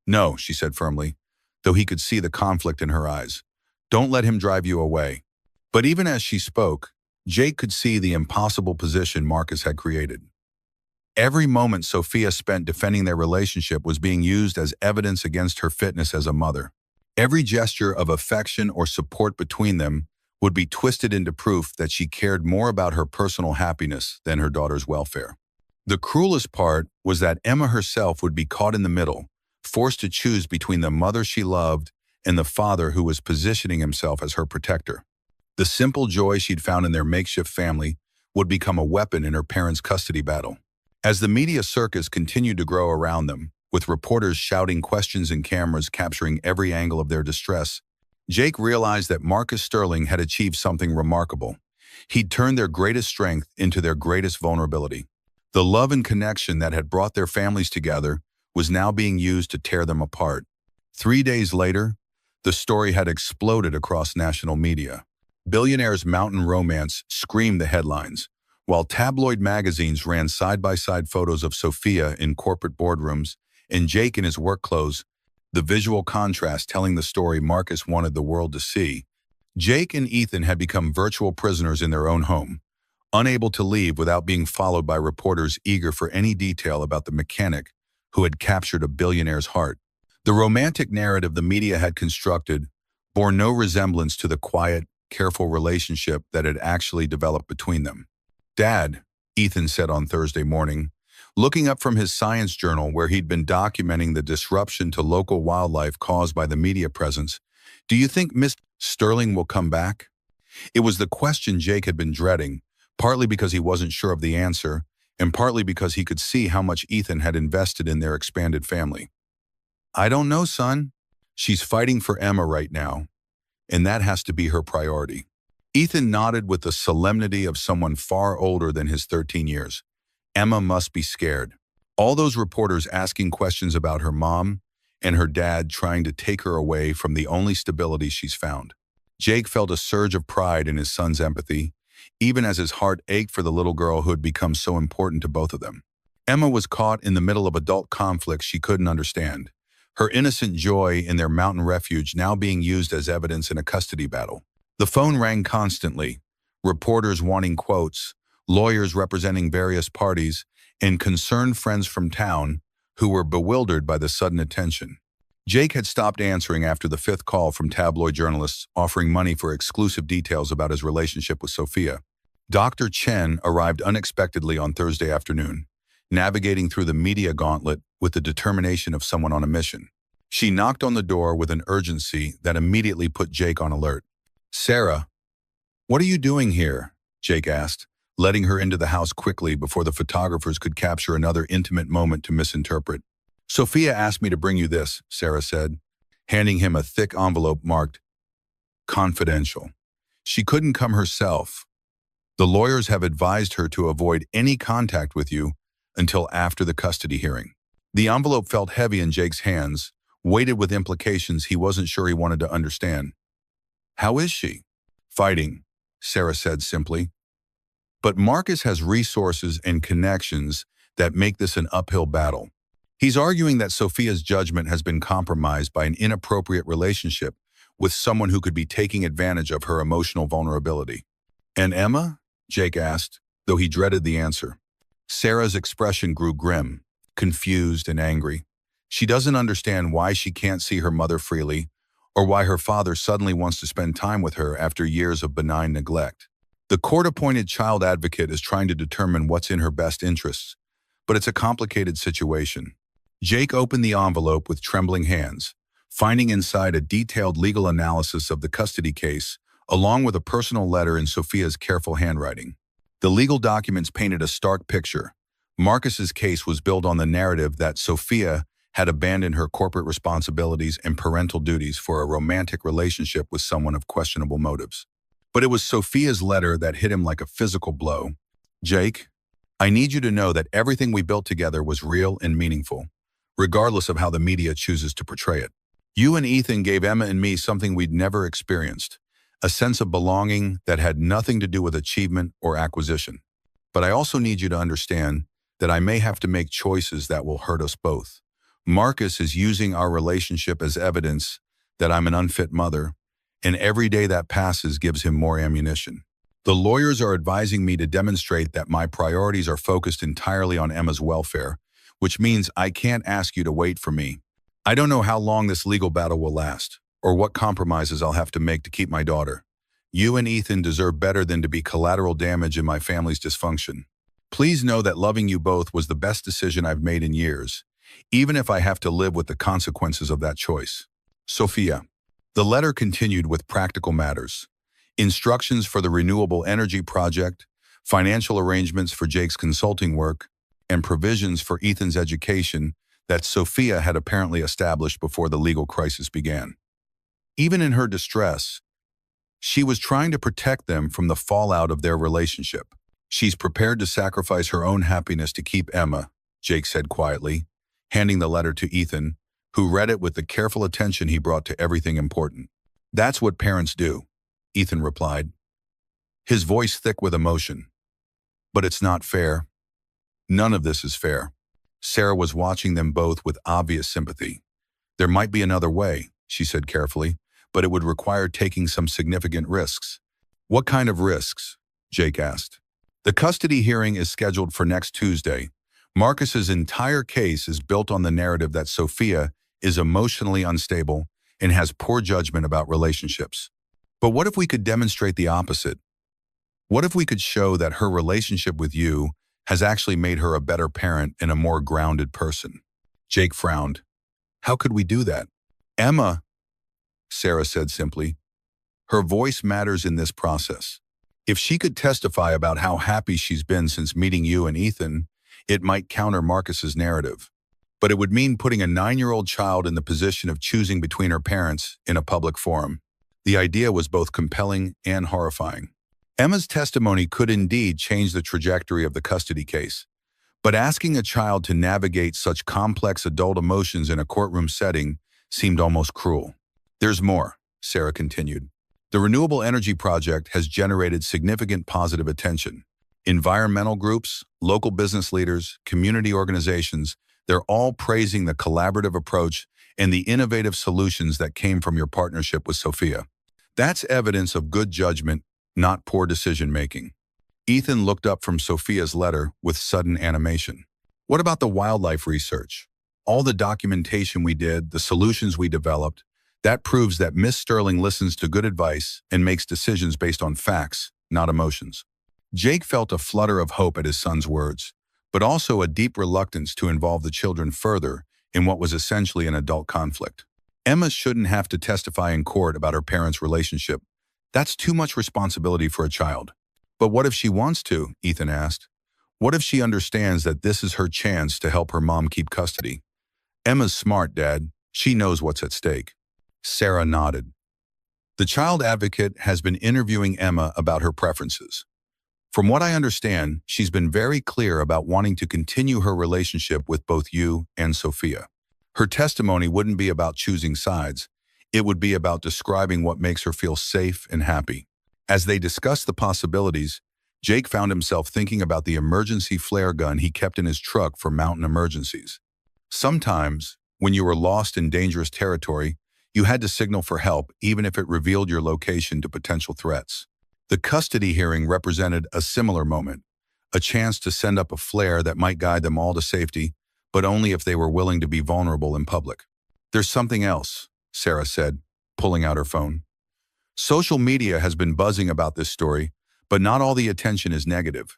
No, she said firmly, though he could see the conflict in her eyes. Don't let him drive you away. But even as she spoke, Jake could see the impossible position Marcus had created. Every moment Sophia spent defending their relationship was being used as evidence against her fitness as a mother. Every gesture of affection or support between them would be twisted into proof that she cared more about her personal happiness than her daughter's welfare. The cruelest part was that Emma herself would be caught in the middle, forced to choose between the mother she loved and the father who was positioning himself as her protector. The simple joy she'd found in their makeshift family would become a weapon in her parents' custody battle. As the media circus continued to grow around them, with reporters shouting questions and cameras capturing every angle of their distress, Jake realized that Marcus Sterling had achieved something remarkable. He'd turned their greatest strength into their greatest vulnerability. The love and connection that had brought their families together was now being used to tear them apart. 3 days later, the story had exploded across national media. Billionaire's mountain romance screamed the headlines, while tabloid magazines ran side-by-side photos of Sophia in corporate boardrooms and Jake in his work clothes, the visual contrast telling the story Marcus wanted the world to see. Jake and Ethan had become virtual prisoners in their own home, unable to leave without being followed by reporters eager for any detail about the mechanic who had captured a billionaire's heart. The romantic narrative the media had constructed bore no resemblance to the quiet, careful relationship that had actually developed between them. Dad, Ethan said on Thursday morning, looking up from his science journal where he'd been documenting the disruption to local wildlife caused by the media presence, do you think Miss Sterling will come back? It was the question Jake had been dreading, partly because he wasn't sure of the answer, and partly because he could see how much Ethan had invested in their expanded family. I don't know, son. She's fighting for Emma right now, and that has to be her priority. Ethan nodded with the solemnity of someone far older than his 13 years. Emma must be scared. All those reporters asking questions about her mom and her dad trying to take her away from the only stability she's found. Jake felt a surge of pride in his son's empathy, even as his heart ached for the little girl who had become so important to both of them. Emma was caught in the middle of adult conflicts she couldn't understand, her innocent joy in their mountain refuge now being used as evidence in a custody battle. The phone rang constantly, reporters wanting quotes, lawyers representing various parties, and concerned friends from town who were bewildered by the sudden attention. Jake had stopped answering after the fifth call from tabloid journalists offering money for exclusive details about his relationship with Sophia. Dr. Chen arrived unexpectedly on Thursday afternoon, navigating through the media gauntlet with the determination of someone on a mission. She knocked on the door with an urgency that immediately put Jake on alert. "Sarah, what are you doing here?" Jake asked, letting her into the house quickly before the photographers could capture another intimate moment to misinterpret. "Sophia asked me to bring you this," Sarah said, handing him a thick envelope marked confidential. "She couldn't come herself. The lawyers have advised her to avoid any contact with you until after the custody hearing." The envelope felt heavy in Jake's hands, weighted with implications he wasn't sure he wanted to understand. "How is she?" "Fighting," Sarah said simply. "But Marcus has resources and connections that make this an uphill battle. He's arguing that Sophia's judgment has been compromised by an inappropriate relationship with someone who could be taking advantage of her emotional vulnerability." "And Emma?" Jake asked, though he dreaded the answer. Sarah's expression grew grim, confused and angry. She doesn't understand why she can't see her mother freely, or why her father suddenly wants to spend time with her after years of benign neglect. The court-appointed child advocate is trying to determine what's in her best interests, but it's a complicated situation. Jake opened the envelope with trembling hands, finding inside a detailed legal analysis of the custody case, along with a personal letter in Sophia's careful handwriting. The legal documents painted a stark picture. Marcus's case was built on the narrative that Sophia had abandoned her corporate responsibilities and parental duties for a romantic relationship with someone of questionable motives. But it was Sophia's letter that hit him like a physical blow. "Jake, I need you to know that everything we built together was real and meaningful, regardless of how the media chooses to portray it. You and Ethan gave Emma and me something we'd never experienced, a sense of belonging that had nothing to do with achievement or acquisition. But I also need you to understand that I may have to make choices that will hurt us both. Marcus is using our relationship as evidence that I'm an unfit mother, and every day that passes gives him more ammunition. The lawyers are advising me to demonstrate that my priorities are focused entirely on Emma's welfare, which means I can't ask you to wait for me. I don't know how long this legal battle will last, or what compromises I'll have to make to keep my daughter. You and Ethan deserve better than to be collateral damage in my family's dysfunction. Please know that loving you both was the best decision I've made in years, even if I have to live with the consequences of that choice. Sophia." The letter continued with practical matters: instructions for the renewable energy project, financial arrangements for Jake's consulting work, and provisions for Ethan's education that Sophia had apparently established before the legal crisis began. Even in her distress, she was trying to protect them from the fallout of their relationship. "She's prepared to sacrifice her own happiness to keep Emma," Jake said quietly, handing the letter to Ethan, who read it with the careful attention he brought to everything important. "That's what parents do," Ethan replied, his voice thick with emotion. "But it's not fair. None of this is fair." Sarah was watching them both with obvious sympathy. "There might be another way," she said carefully, "but it would require taking some significant risks." "What kind of risks?" Jake asked. "The custody hearing is scheduled for next Tuesday. Marcus's entire case is built on the narrative that Sophia is emotionally unstable and has poor judgment about relationships. But what if we could demonstrate the opposite? What if we could show that her relationship with you has actually made her a better parent and a more grounded person?" Jake frowned. "How could we do that?" "Emma," Sarah said simply, "her voice matters in this process. If she could testify about how happy she's been since meeting you and Ethan, it might counter Marcus's narrative. But it would mean putting a 9-year-old child in the position of choosing between her parents in a public forum." The idea was both compelling and horrifying. Emma's testimony could indeed change the trajectory of the custody case, but asking a child to navigate such complex adult emotions in a courtroom setting seemed almost cruel. "There's more," Sarah continued. "The renewable energy project has generated significant positive attention. Environmental groups, local business leaders, community organizations, they're all praising the collaborative approach and the innovative solutions that came from your partnership with Sophia. That's evidence of good judgment, not poor decision-making." Ethan looked up from Sophia's letter with sudden animation. What about the wildlife research? All the documentation we did, the solutions we developed, that proves that Miss Sterling listens to good advice and makes decisions based on facts, not emotions. Jake felt a flutter of hope at his son's words, but also a deep reluctance to involve the children further in what was essentially an adult conflict. Emma shouldn't have to testify in court about her parents' relationship. That's too much responsibility for a child. But what if she wants to? Ethan asked. What if she understands that this is her chance to help her mom keep custody? Emma's smart, Dad. She knows what's at stake. Sarah nodded. The child advocate has been interviewing Emma about her preferences. From what I understand, she's been very clear about wanting to continue her relationship with both you and Sophia. Her testimony wouldn't be about choosing sides. It would be about describing what makes her feel safe and happy. As they discussed the possibilities, Jake found himself thinking about the emergency flare gun he kept in his truck for mountain emergencies. Sometimes, when you were lost in dangerous territory, you had to signal for help even if it revealed your location to potential threats. The custody hearing represented a similar moment, a chance to send up a flare that might guide them all to safety, but only if they were willing to be vulnerable in public. There's something else, Sarah said, pulling out her phone. Social media has been buzzing about this story, but not all the attention is negative.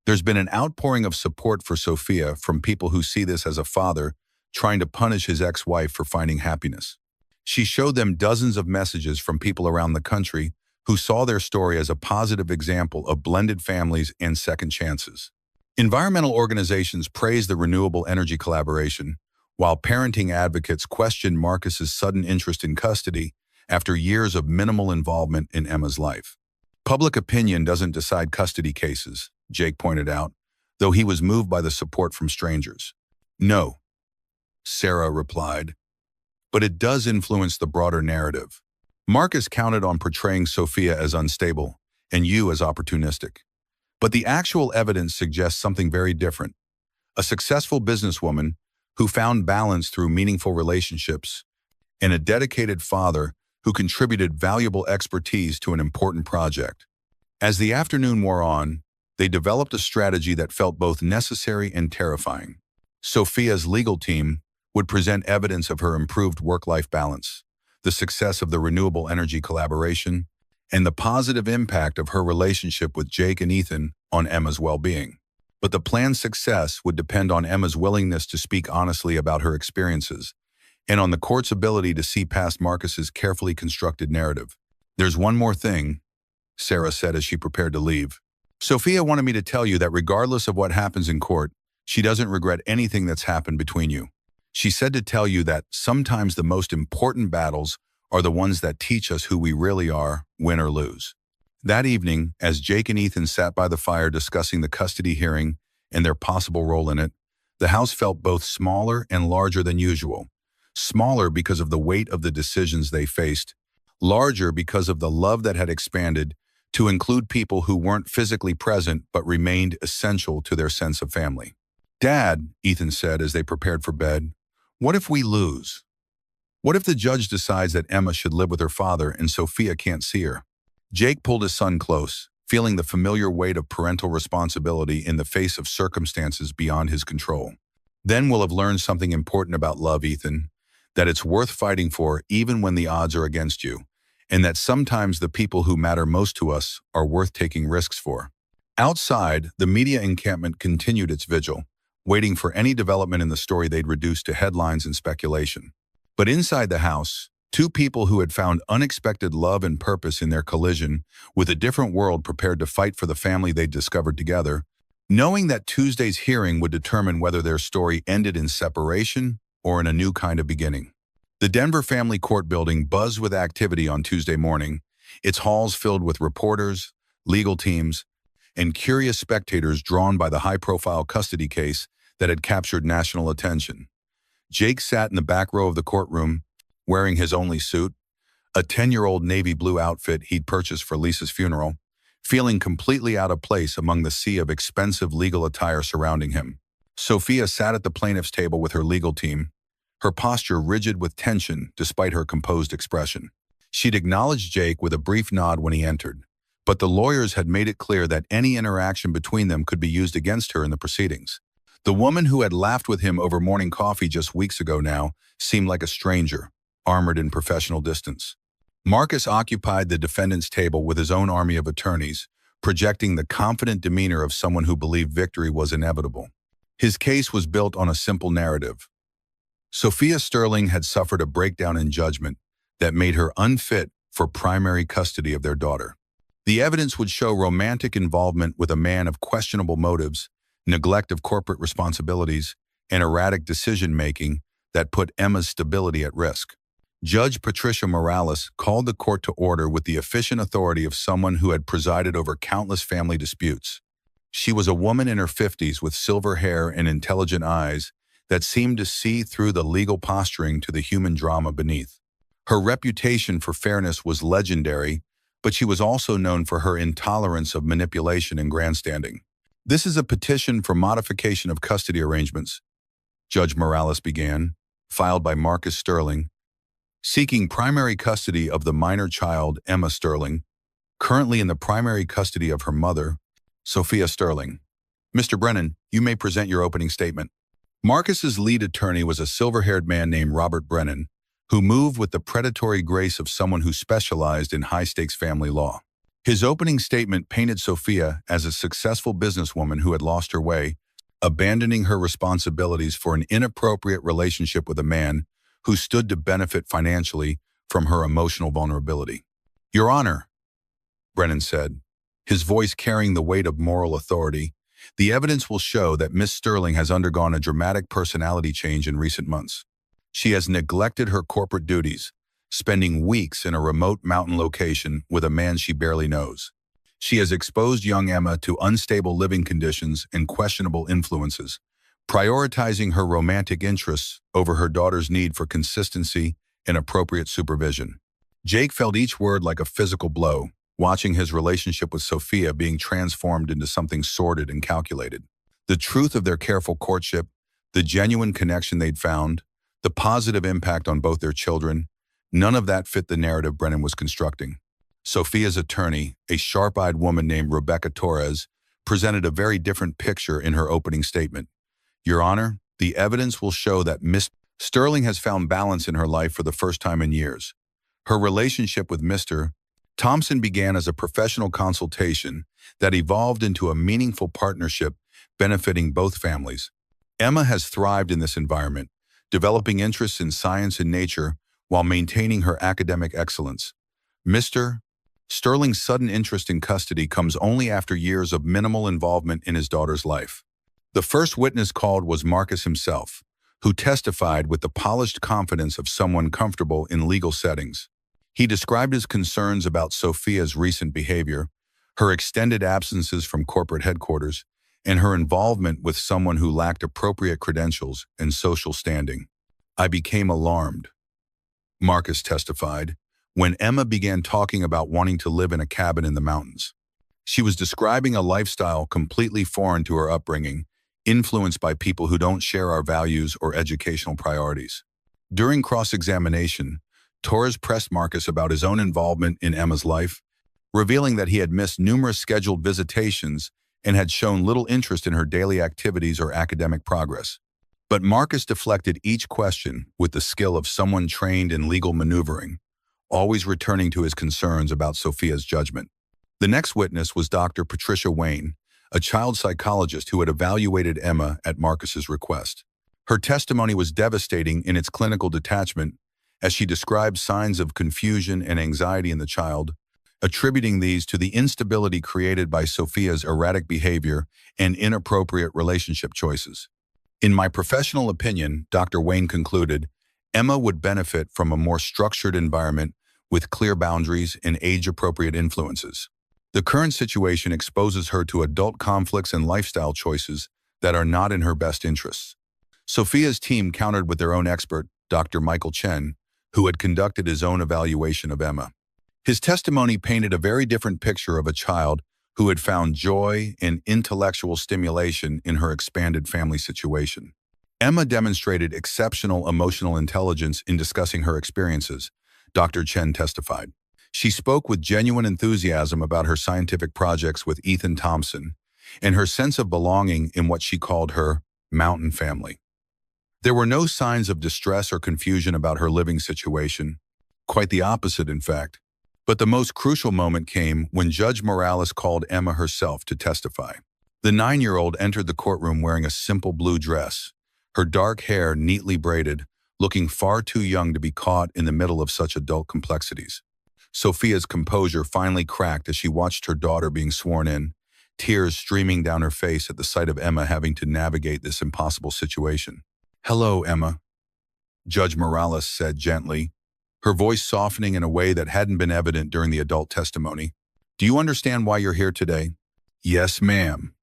There's been an outpouring of support for Sophia from people who see this as a father trying to punish his ex-wife for finding happiness. She showed them dozens of messages from people around the country who saw their story as a positive example of blended families and second chances. Environmental organizations praised the renewable energy collaboration, while parenting advocates questioned Marcus's sudden interest in custody after years of minimal involvement in Emma's life. Public opinion doesn't decide custody cases, Jake pointed out, though he was moved by the support from strangers. No, Sarah replied, but it does influence the broader narrative. Marcus counted on portraying Sophia as unstable and you as opportunistic. But the actual evidence suggests something very different. A successful businesswoman who found balance through meaningful relationships and a dedicated father who contributed valuable expertise to an important project. As the afternoon wore on, they developed a strategy that felt both necessary and terrifying. Sophia's legal team would present evidence of her improved work-life balance, the success of the renewable energy collaboration, and the positive impact of her relationship with Jake and Ethan on Emma's well-being. But the plan's success would depend on Emma's willingness to speak honestly about her experiences and on the court's ability to see past Marcus's carefully constructed narrative. There's one more thing, Sarah said as she prepared to leave. Sophia wanted me to tell you that regardless of what happens in court, she doesn't regret anything that's happened between you. She said to tell you that sometimes the most important battles are the ones that teach us who we really are, win or lose. That evening, as Jake and Ethan sat by the fire discussing the custody hearing and their possible role in it, the house felt both smaller and larger than usual. Smaller because of the weight of the decisions they faced, larger because of the love that had expanded to include people who weren't physically present but remained essential to their sense of family. Dad, Ethan said as they prepared for bed, what if we lose? What if the judge decides that Emma should live with her father and Sophia can't see her? Jake pulled his son close, feeling the familiar weight of parental responsibility in the face of circumstances beyond his control. Then we'll have learned something important about love, Ethan, that it's worth fighting for even when the odds are against you, and that sometimes the people who matter most to us are worth taking risks for. Outside, the media encampment continued its vigil, waiting for any development in the story they'd reduce to headlines and speculation. But inside the house, two people who had found unexpected love and purpose in their collision with a different world prepared to fight for the family they'd discovered together, knowing that Tuesday's hearing would determine whether their story ended in separation or in a new kind of beginning. The Denver Family Court building buzzed with activity on Tuesday morning, its halls filled with reporters, legal teams, and curious spectators drawn by the high-profile custody case that had captured national attention. Jake sat in the back row of the courtroom, wearing his only suit, a 10-year-old navy blue outfit he'd purchased for Lisa's funeral, feeling completely out of place among the sea of expensive legal attire surrounding him. Sophia sat at the plaintiff's table with her legal team, her posture rigid with tension despite her composed expression. She'd acknowledged Jake with a brief nod when he entered, but the lawyers had made it clear that any interaction between them could be used against her in the proceedings. The woman who had laughed with him over morning coffee just weeks ago now seemed like a stranger, armored in professional distance. Marcus occupied the defendant's table with his own army of attorneys, projecting the confident demeanor of someone who believed victory was inevitable. His case was built on a simple narrative. Sophia Sterling had suffered a breakdown in judgment that made her unfit for primary custody of their daughter. The evidence would show romantic involvement with a man of questionable motives, neglect of corporate responsibilities, and erratic decision-making that put Emma's stability at risk. Judge Patricia Morales called the court to order with the efficient authority of someone who had presided over countless family disputes. She was a woman in her 50s with silver hair and intelligent eyes that seemed to see through the legal posturing to the human drama beneath. Her reputation for fairness was legendary, but she was also known for her intolerance of manipulation and grandstanding. "This is a petition for modification of custody arrangements," Judge Morales began, filed by Marcus Sterling, seeking primary custody of the minor child Emma Sterling, currently in the primary custody of her mother, Sophia Sterling. "Mr. Brennan, you may present your opening statement." Marcus's lead attorney was a silver-haired man named Robert Brennan, who moved with the predatory grace of someone who specialized in high-stakes family law. His opening statement painted Sophia as a successful businesswoman who had lost her way, abandoning her responsibilities for an inappropriate relationship with a man who stood to benefit financially from her emotional vulnerability. "Your Honor," Brennan said, his voice carrying the weight of moral authority, "the evidence will show that Miss Sterling has undergone a dramatic personality change in recent months. She has neglected her corporate duties, spending weeks in a remote mountain location with a man she barely knows. She has exposed young Emma to unstable living conditions and questionable influences, prioritizing her romantic interests over her daughter's need for consistency and appropriate supervision." Jake felt each word like a physical blow, watching his relationship with Sophia being transformed into something sordid and calculated. The truth of their careful courtship, the genuine connection they'd found, the positive impact on both their children, none of that fit the narrative Brennan was constructing. Sophia's attorney, a sharp-eyed woman named Rebecca Torres, presented a very different picture in her opening statement. "Your Honor, the evidence will show that Miss Sterling has found balance in her life for the first time in years. Her relationship with Mr. Thompson began as a professional consultation that evolved into a meaningful partnership benefiting both families. Emma has thrived in this environment, developing interests in science and nature while maintaining her academic excellence. Mr. Sterling's sudden interest in custody comes only after years of minimal involvement in his daughter's life." The first witness called was Marcus himself, who testified with the polished confidence of someone comfortable in legal settings. He described his concerns about Sophia's recent behavior, her extended absences from corporate headquarters, and her involvement with someone who lacked appropriate credentials and social standing. "I became alarmed," Marcus testified, "when Emma began talking about wanting to live in a cabin in the mountains. She was describing a lifestyle completely foreign to her upbringing, influenced by people who don't share our values or educational priorities." During cross-examination, Torres pressed Marcus about his own involvement in Emma's life, revealing that he had missed numerous scheduled visitations and had shown little interest in her daily activities or academic progress. But Marcus deflected each question with the skill of someone trained in legal maneuvering, always returning to his concerns about Sophia's judgment. The next witness was Dr. Patricia Wayne, a child psychologist who had evaluated Emma at Marcus's request. Her testimony was devastating in its clinical detachment, as she described signs of confusion and anxiety in the child, attributing these to the instability created by Sophia's erratic behavior and inappropriate relationship choices. "In my professional opinion," Dr. Wayne concluded, "Emma would benefit from a more structured environment with clear boundaries and age-appropriate influences. The current situation exposes her to adult conflicts and lifestyle choices that are not in her best interests." Sophia's team countered with their own expert, Dr. Michael Chen, who had conducted his own evaluation of Emma. His testimony painted a very different picture of a child who had found joy and intellectual stimulation in her expanded family situation. Emma demonstrated exceptional emotional intelligence in discussing her experiences, Dr. Chen testified. She spoke with genuine enthusiasm about her scientific projects with Ethan Thompson and her sense of belonging in what she called her mountain family. There were no signs of distress or confusion about her living situation. Quite the opposite, in fact. But the most crucial moment came when Judge Morales called Emma herself to testify. The 9-year-old entered the courtroom wearing a simple blue dress, her dark hair neatly braided, looking far too young to be caught in the middle of such adult complexities. Sophia's composure finally cracked as she watched her daughter being sworn in, tears streaming down her face at the sight of Emma having to navigate this impossible situation. "Hello, Emma," Judge Morales said gently, her voice softening in a way that hadn't been evident during the adult testimony. "Do you understand why you're here today?" "Yes, ma'am,"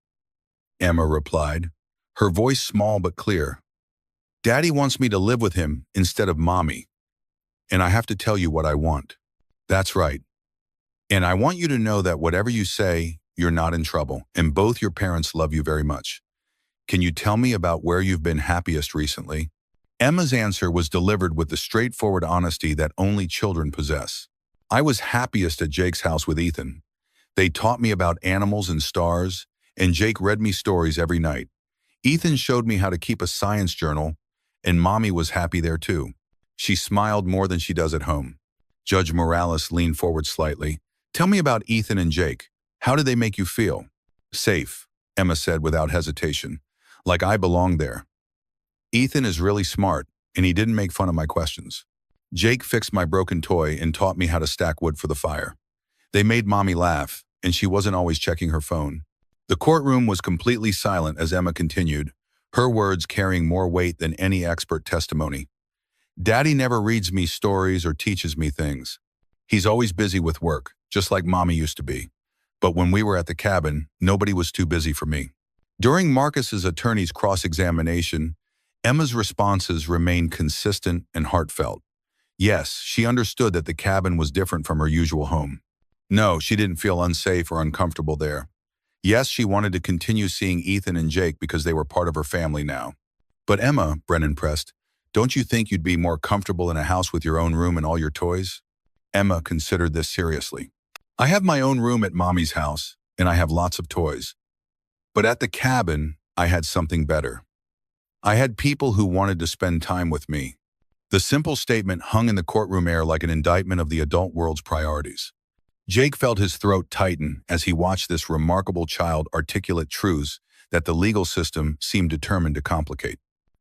Emma replied, her voice small but clear. "Daddy wants me to live with him instead of Mommy, and I have to tell you what I want." "That's right. And I want you to know that whatever you say, you're not in trouble, and both your parents love you very much. Can you tell me about where you've been happiest recently?" Emma's answer was delivered with the straightforward honesty that only children possess. "I was happiest at Jake's house with Ethan. They taught me about animals and stars, and Jake read me stories every night. Ethan showed me how to keep a science journal, and Mommy was happy there too. She smiled more than she does at home." Judge Morales leaned forward slightly. "Tell me about Ethan and Jake. How did they make you feel?" "Safe," Emma said without hesitation. "Like I belonged there. Ethan is really smart, and he didn't make fun of my questions. Jake fixed my broken toy and taught me how to stack wood for the fire. They made Mommy laugh, and she wasn't always checking her phone." The courtroom was completely silent as Emma continued, her words carrying more weight than any expert testimony. "Daddy never reads me stories or teaches me things. He's always busy with work, just like Mommy used to be. But when we were at the cabin, nobody was too busy for me." During Marcus's attorney's cross-examination, Emma's responses remained consistent and heartfelt. Yes, she understood that the cabin was different from her usual home. No, she didn't feel unsafe or uncomfortable there. Yes, she wanted to continue seeing Ethan and Jake because they were part of her family now. "But Emma," Brennan pressed, "don't you think you'd be more comfortable in a house with your own room and all your toys?" Emma considered this seriously. "I have my own room at Mommy's house, and I have lots of toys. But at the cabin, I had something better. I had people who wanted to spend time with me." The simple statement hung in the courtroom air like an indictment of the adult world's priorities. Jake felt his throat tighten as he watched this remarkable child articulate truths that the legal system seemed determined to complicate.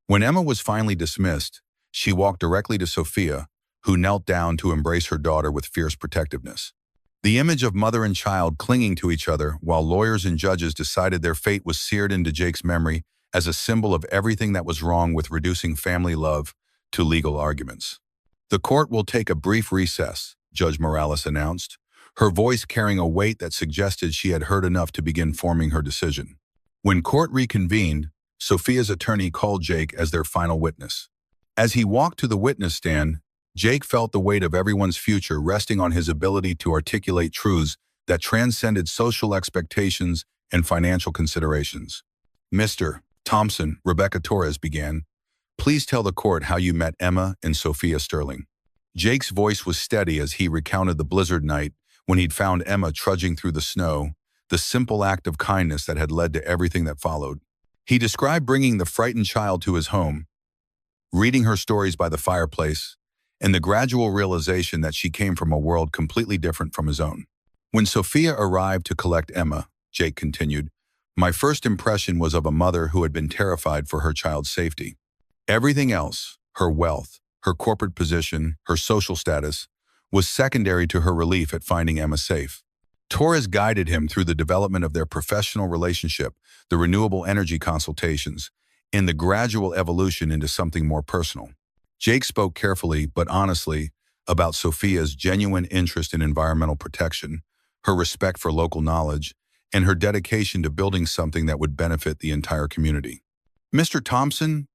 When Emma was finally dismissed, she walked directly to Sophia, who knelt down to embrace her daughter with fierce protectiveness. The image of mother and child clinging to each other while lawyers and judges decided their fate was seared into Jake's memory as a symbol of everything that was wrong with reducing family love to legal arguments. "The court will take a brief recess," Judge Morales announced, her voice carrying a weight that suggested she had heard enough to begin forming her decision. When court reconvened, Sophia's attorney called Jake as their final witness. As he walked to the witness stand, Jake felt the weight of everyone's future resting on his ability to articulate truths that transcended social expectations and financial considerations. "Mr. Thompson," Rebecca Torres began, "please tell the court how you met Emma and Sophia Sterling." Jake's voice was steady as he recounted the blizzard night when he'd found Emma trudging through the snow, the simple act of kindness that had led to everything that followed. He described bringing the frightened child to his home, reading her stories by the fireplace, and the gradual realization that she came from a world completely different from his own. "When Sophia arrived to collect Emma," Jake continued, "my first impression was of a mother who had been terrified for her child's safety. Everything else, her wealth, her corporate position, her social status, was secondary to her relief at finding Emma safe. Torres guided him through the development of their professional relationship, the renewable energy consultations, and the gradual evolution into something more personal. Jake spoke carefully but honestly about Sophia's genuine interest in environmental protection, her respect for local knowledge, and her dedication to building something that would benefit the entire community. "Mr. Thompson,"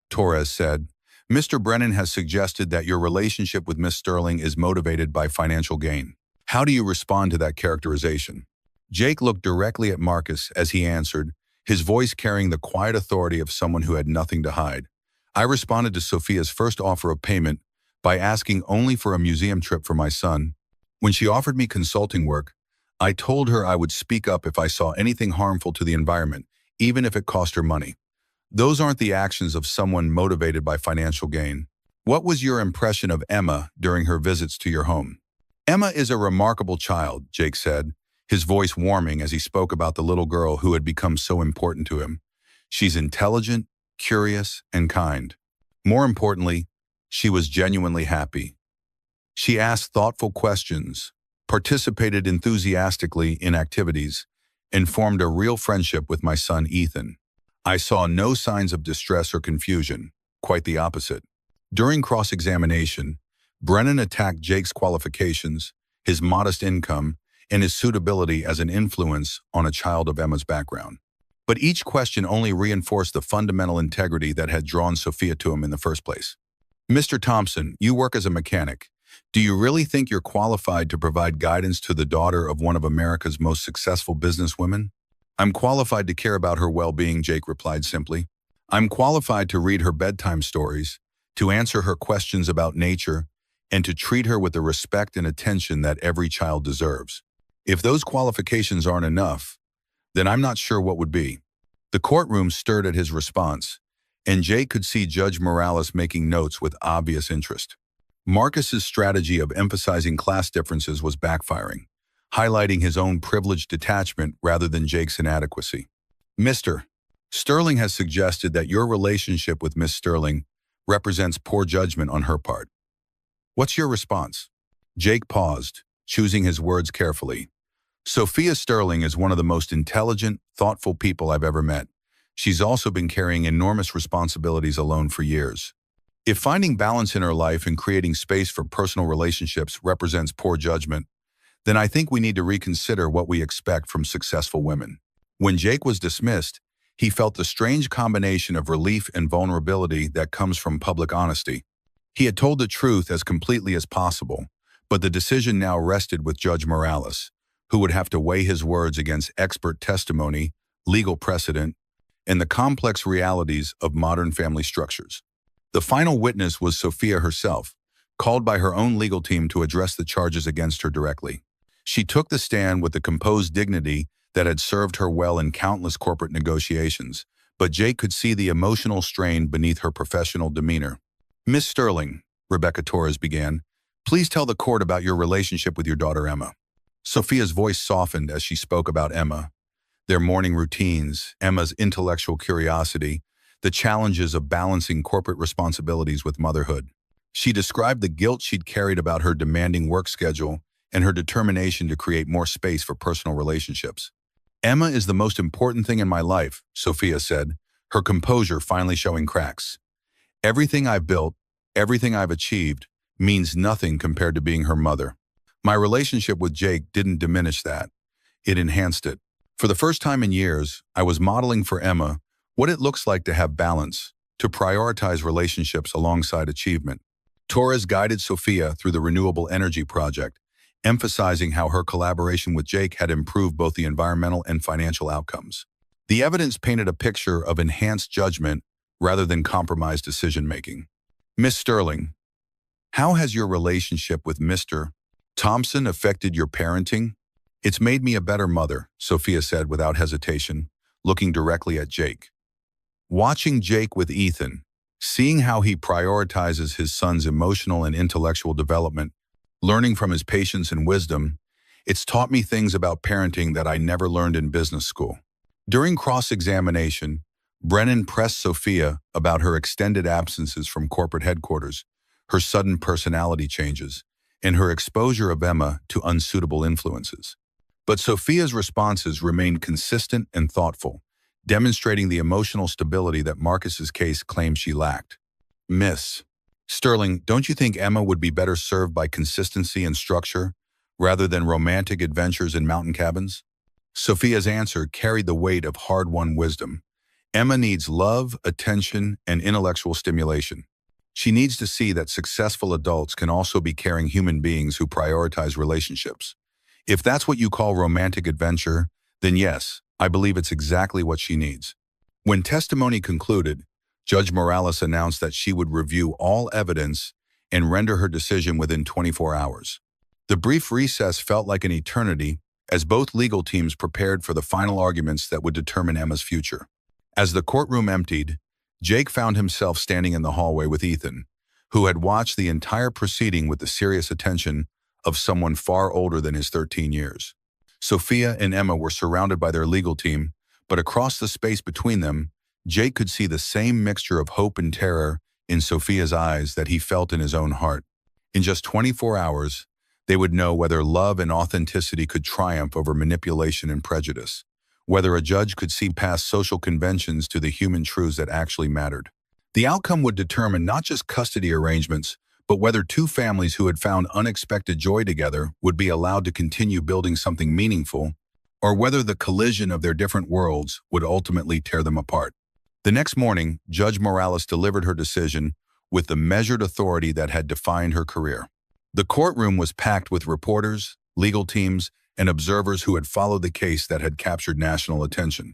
Torres said, "Mr. Brennan has suggested that your relationship with Miss Sterling is motivated by financial gain. How do you respond to that characterization?" Jake looked directly at Marcus as he answered, his voice carrying the quiet authority of someone who had nothing to hide. "I responded to Sophia's first offer of payment by asking only for a museum trip for my son, When she offered me consulting work, I told her I would speak up if I saw anything harmful to the environment, even if it cost her money. Those aren't the actions of someone motivated by financial gain. What was your impression of Emma during her visits to your home? Emma is a remarkable child, Jake said, his voice warming as he spoke about the little girl who had become so important to him. She's intelligent, curious, and kind. More importantly, she was genuinely happy. She asked thoughtful questions, participated enthusiastically in activities, and formed a real friendship with my son Ethan. I saw no signs of distress or confusion, quite the opposite. During cross-examination, Brennan attacked Jake's qualifications, his modest income, and his suitability as an influence on a child of Emma's background. But each question only reinforced the fundamental integrity that had drawn Sophia to him in the first place. Mr. Thompson, you work as a mechanic. Do you really think you're qualified to provide guidance to the daughter of one of America's most successful businesswomen? I'm qualified to care about her well-being, Jake replied simply. I'm qualified to read her bedtime stories, to answer her questions about nature, and to treat her with the respect and attention that every child deserves. If those qualifications aren't enough, then I'm not sure what would be. The courtroom stirred at his response, and Jake could see Judge Morales making notes with obvious interest. Marcus's strategy of emphasizing class differences was backfiring, highlighting his own privileged detachment rather than Jake's inadequacy. Mr. Sterling has suggested that your relationship with Miss Sterling represents poor judgment on her part. What's your response? Jake paused, choosing his words carefully. Sophia Sterling is one of the most intelligent, thoughtful people I've ever met. She's also been carrying enormous responsibilities alone for years. If finding balance in her life and creating space for personal relationships represents poor judgment, then I think we need to reconsider what we expect from successful women. When Jake was dismissed, he felt the strange combination of relief and vulnerability that comes from public honesty. He had told the truth as completely as possible, but the decision now rested with Judge Morales, who would have to weigh his words against expert testimony, legal precedent, and the complex realities of modern family structures. The final witness was Sophia herself, called by her own legal team to address the charges against her directly. She took the stand with the composed dignity that had served her well in countless corporate negotiations, but Jake could see the emotional strain beneath her professional demeanor. Miss Sterling, Rebecca Torres began, please tell the court about your relationship with your daughter Emma. Sophia's voice softened as she spoke about Emma, their morning routines, Emma's intellectual curiosity, the challenges of balancing corporate responsibilities with motherhood. She described the guilt she'd carried about her demanding work schedule and her determination to create more space for personal relationships. Emma is the most important thing in my life, Sophia said, her composure finally showing cracks. Everything I've built, everything I've achieved, means nothing compared to being her mother. My relationship with Jake didn't diminish that. It enhanced it. For the first time in years, I was modeling for Emma what it looks like to have balance, to prioritize relationships alongside achievement. Torres guided Sophia through the Renewable Energy Project, emphasizing how her collaboration with Jake had improved both the environmental and financial outcomes. The evidence painted a picture of enhanced judgment rather than compromised decision-making. Miss Sterling, how has your relationship with Mr. Thompson affected your parenting? It's made me a better mother, Sophia said without hesitation, looking directly at Jake. Watching Jake with Ethan, seeing how he prioritizes his son's emotional and intellectual development, learning from his patience and wisdom, it's taught me things about parenting that I never learned in business school. During cross-examination, Brennan pressed Sophia about her extended absences from corporate headquarters, her sudden personality changes, and her exposure of Emma to unsuitable influences. But Sophia's responses remained consistent and thoughtful, demonstrating the emotional stability that Marcus's case claimed she lacked. Miss Sterling, don't you think Emma would be better served by consistency and structure rather than romantic adventures in mountain cabins? Sophia's answer carried the weight of hard-won wisdom. Emma needs love, attention, and intellectual stimulation. She needs to see that successful adults can also be caring human beings who prioritize relationships. If that's what you call romantic adventure, then yes, I believe it's exactly what she needs. When testimony concluded, Judge Morales announced that she would review all evidence and render her decision within 24 hours. The brief recess felt like an eternity as both legal teams prepared for the final arguments that would determine Emma's future. As the courtroom emptied, Jake found himself standing in the hallway with Ethan, who had watched the entire proceeding with the serious attention of someone far older than his 13 years. Sophia and Emma were surrounded by their legal team, but across the space between them, Jake could see the same mixture of hope and terror in Sophia's eyes that he felt in his own heart. In just 24 hours, they would know whether love and authenticity could triumph over manipulation and prejudice, whether a judge could see past social conventions to the human truths that actually mattered. The outcome would determine not just custody arrangements, but whether two families who had found unexpected joy together would be allowed to continue building something meaningful, or whether the collision of their different worlds would ultimately tear them apart. The next morning, Judge Morales delivered her decision with the measured authority that had defined her career. The courtroom was packed with reporters, legal teams, and observers who had followed the case that had captured national attention.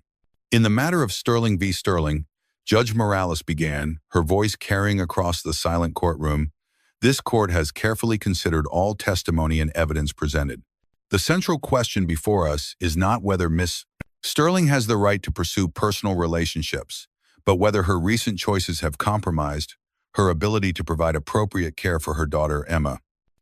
In the matter of Sterling v. Sterling, Judge Morales began, her voice carrying across the silent courtroom. This court has carefully considered all testimony and evidence presented. The central question before us is not whether Miss Sterling has the right to pursue personal relationships, but whether her recent choices have compromised her ability to provide appropriate care for her daughter, Emma.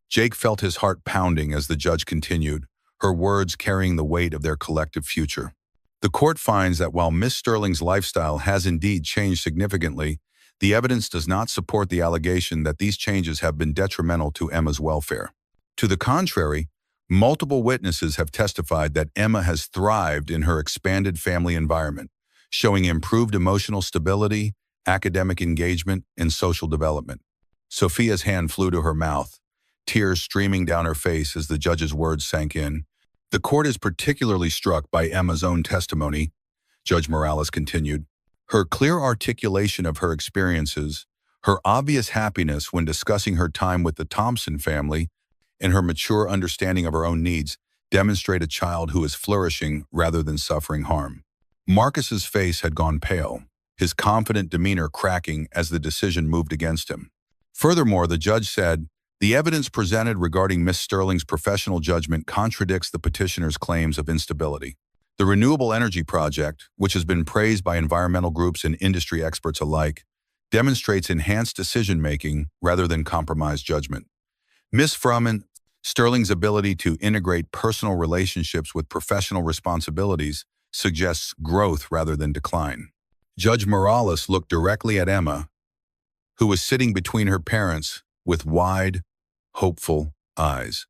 Jake felt his heart pounding as the judge continued, her words carrying the weight of their collective future. The court finds that while Miss Sterling's lifestyle has indeed changed significantly, the evidence does not support the allegation that these changes have been detrimental to Emma's welfare. To the contrary, multiple witnesses have testified that Emma has thrived in her expanded family environment, showing improved emotional stability, academic engagement, and social development. Sophia's hand flew to her mouth, tears streaming down her face as the judge's words sank in. The court is particularly struck by Emma's own testimony, Judge Morales continued. Her clear articulation of her experiences, her obvious happiness when discussing her time with the Thompson family, and her mature understanding of her own needs demonstrate a child who is flourishing rather than suffering harm. Marcus's face had gone pale, his confident demeanor cracking as the decision moved against him. Furthermore, the judge said, "The evidence presented regarding Miss Sterling's professional judgment contradicts the petitioner's claims of instability. The Renewable Energy Project, which has been praised by environmental groups and industry experts alike, demonstrates enhanced decision-making rather than compromised judgment. Miss Sterling's ability to integrate personal relationships with professional responsibilities suggests growth rather than decline." Judge Morales looked directly at Emma, who was sitting between her parents with wide, hopeful eyes.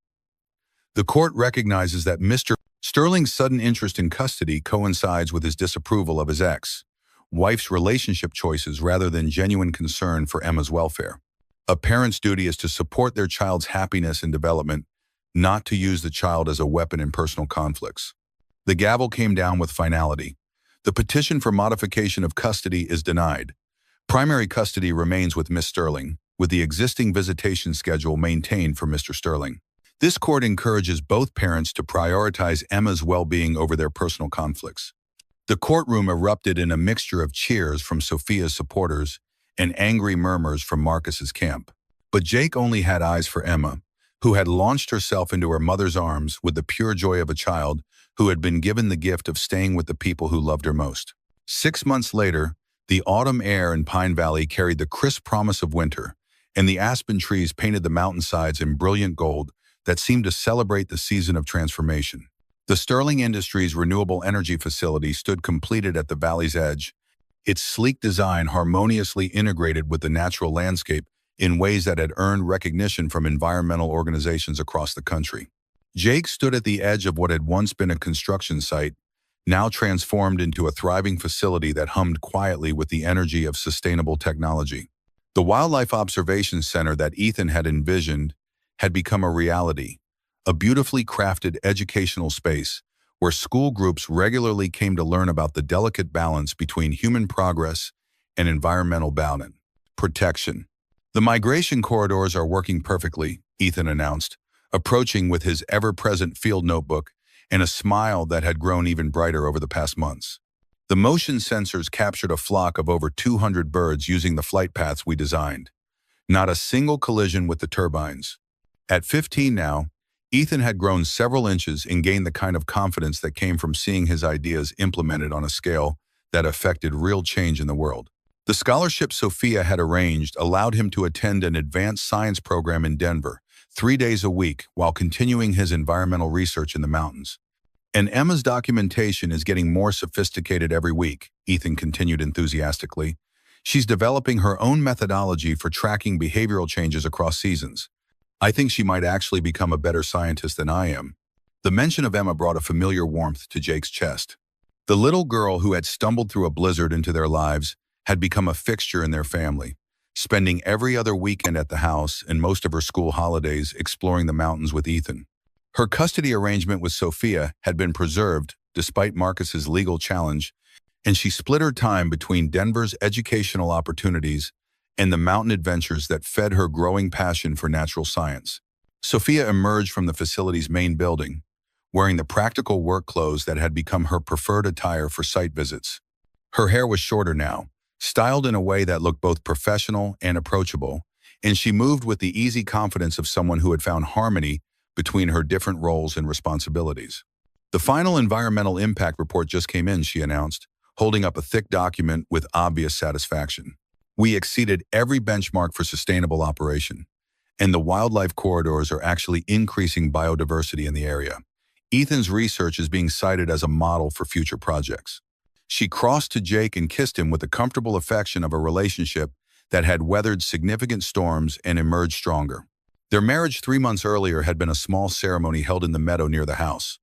The court recognizes that Mr. Sterling's sudden interest in custody coincides with his disapproval of his ex-wife's relationship choices rather than genuine concern for Emma's welfare. A parent's duty is to support their child's happiness and development, not to use the child as a weapon in personal conflicts. The gavel came down with finality. The petition for modification of custody is denied. Primary custody remains with Miss Sterling, with the existing visitation schedule maintained for Mr. Sterling. This court encourages both parents to prioritize Emma's well-being over their personal conflicts. The courtroom erupted in a mixture of cheers from Sophia's supporters and angry murmurs from Marcus's camp. But Jake only had eyes for Emma, who had launched herself into her mother's arms with the pure joy of a child who had been given the gift of staying with the people who loved her most. 6 months later, the autumn air in Pine Valley carried the crisp promise of winter, and the aspen trees painted the mountainsides in brilliant gold that seemed to celebrate the season of transformation. The Sterling Industries renewable energy facility stood completed at the valley's edge, its sleek design harmoniously integrated with the natural landscape in ways that had earned recognition from environmental organizations across the country. Jake stood at the edge of what had once been a construction site, now transformed into a thriving facility that hummed quietly with the energy of sustainable technology. The Wildlife Observation Center that Ethan had envisioned had become a reality, a beautifully crafted educational space where school groups regularly came to learn about the delicate balance between human progress and environmental balance. Protection. "The migration corridors are working perfectly," Ethan announced, approaching with his ever-present field notebook and a smile that had grown even brighter over the past months. "The motion sensors captured a flock of over 200 birds using the flight paths we designed. Not a single collision with the turbines." At 15 now, Ethan had grown several inches and gained the kind of confidence that came from seeing his ideas implemented on a scale that affected real change in the world. The scholarship Sophia had arranged allowed him to attend an advanced science program in Denver, 3 days a week, while continuing his environmental research in the mountains. And Emma's documentation is getting more sophisticated every week, Ethan continued enthusiastically. She's developing her own methodology for tracking behavioral changes across seasons. I think she might actually become a better scientist than I am. The mention of Emma brought a familiar warmth to Jake's chest. The little girl who had stumbled through a blizzard into their lives had become a fixture in their family, spending every other weekend at the house and most of her school holidays exploring the mountains with Ethan. Her custody arrangement with Sophia had been preserved despite Marcus's legal challenge, and she split her time between Denver's educational opportunities and the mountain adventures that fed her growing passion for natural science. Sophia emerged from the facility's main building, wearing the practical work clothes that had become her preferred attire for site visits. Her hair was shorter now, styled in a way that looked both professional and approachable, and she moved with the easy confidence of someone who had found harmony between her different roles and responsibilities. The final environmental impact report just came in, she announced, holding up a thick document with obvious satisfaction. We exceeded every benchmark for sustainable operation, and the wildlife corridors are actually increasing biodiversity in the area. Ethan's research is being cited as a model for future projects. She crossed to Jake and kissed him with the comfortable affection of a relationship that had weathered significant storms and emerged stronger. Their marriage 3 months earlier had been a small ceremony held in the meadow near the house,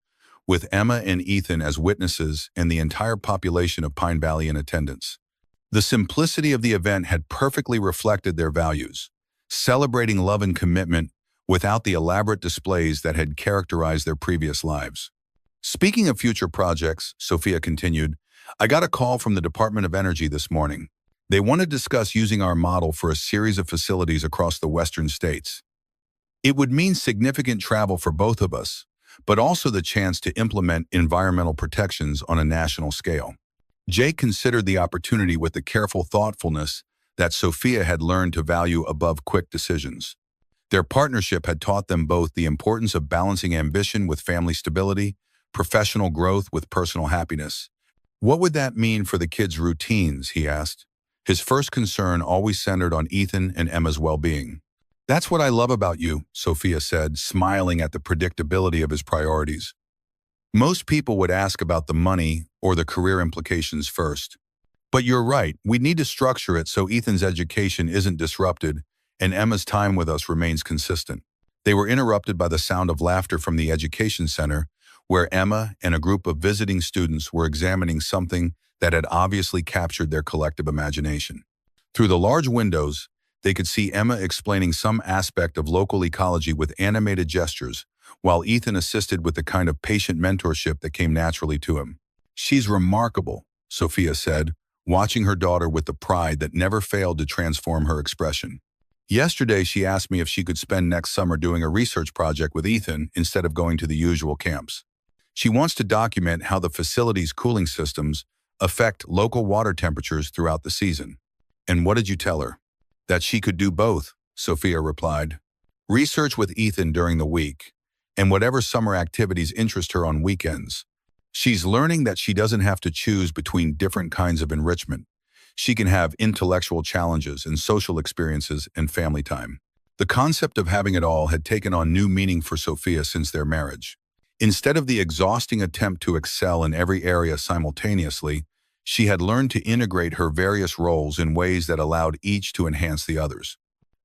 with Emma and Ethan as witnesses and the entire population of Pine Valley in attendance. The simplicity of the event had perfectly reflected their values, celebrating love and commitment without the elaborate displays that had characterized their previous lives. Speaking of future projects, Sophia continued, I got a call from the Department of Energy this morning. They want to discuss using our model for a series of facilities across the western states. It would mean significant travel for both of us, but also the chance to implement environmental protections on a national scale. Jake considered the opportunity with the careful thoughtfulness that Sophia had learned to value above quick decisions. Their partnership had taught them both the importance of balancing ambition with family stability, professional growth with personal happiness. What would that mean for the kids' routines, he asked. His first concern always centered on Ethan and Emma's well-being. That's what I love about you, Sophia said, smiling at the predictability of his priorities. Most people would ask about the money or the career implications first. But you're right, we need to structure it so Ethan's education isn't disrupted and Emma's time with us remains consistent. They were interrupted by the sound of laughter from the education center, where Emma and a group of visiting students were examining something that had obviously captured their collective imagination. Through the large windows, they could see Emma explaining some aspect of local ecology with animated gestures, while Ethan assisted with the kind of patient mentorship that came naturally to him. She's remarkable, Sophia said, watching her daughter with the pride that never failed to transform her expression. Yesterday, she asked me if she could spend next summer doing a research project with Ethan instead of going to the usual camps. She wants to document how the facility's cooling systems affect local water temperatures throughout the season. And what did you tell her? That she could do both, Sophia replied. Research with Ethan during the week, and whatever summer activities interest her on weekends. She's learning that she doesn't have to choose between different kinds of enrichment. She can have intellectual challenges and social experiences and family time. The concept of having it all had taken on new meaning for Sophia since their marriage. Instead of the exhausting attempt to excel in every area simultaneously, she had learned to integrate her various roles in ways that allowed each to enhance the others.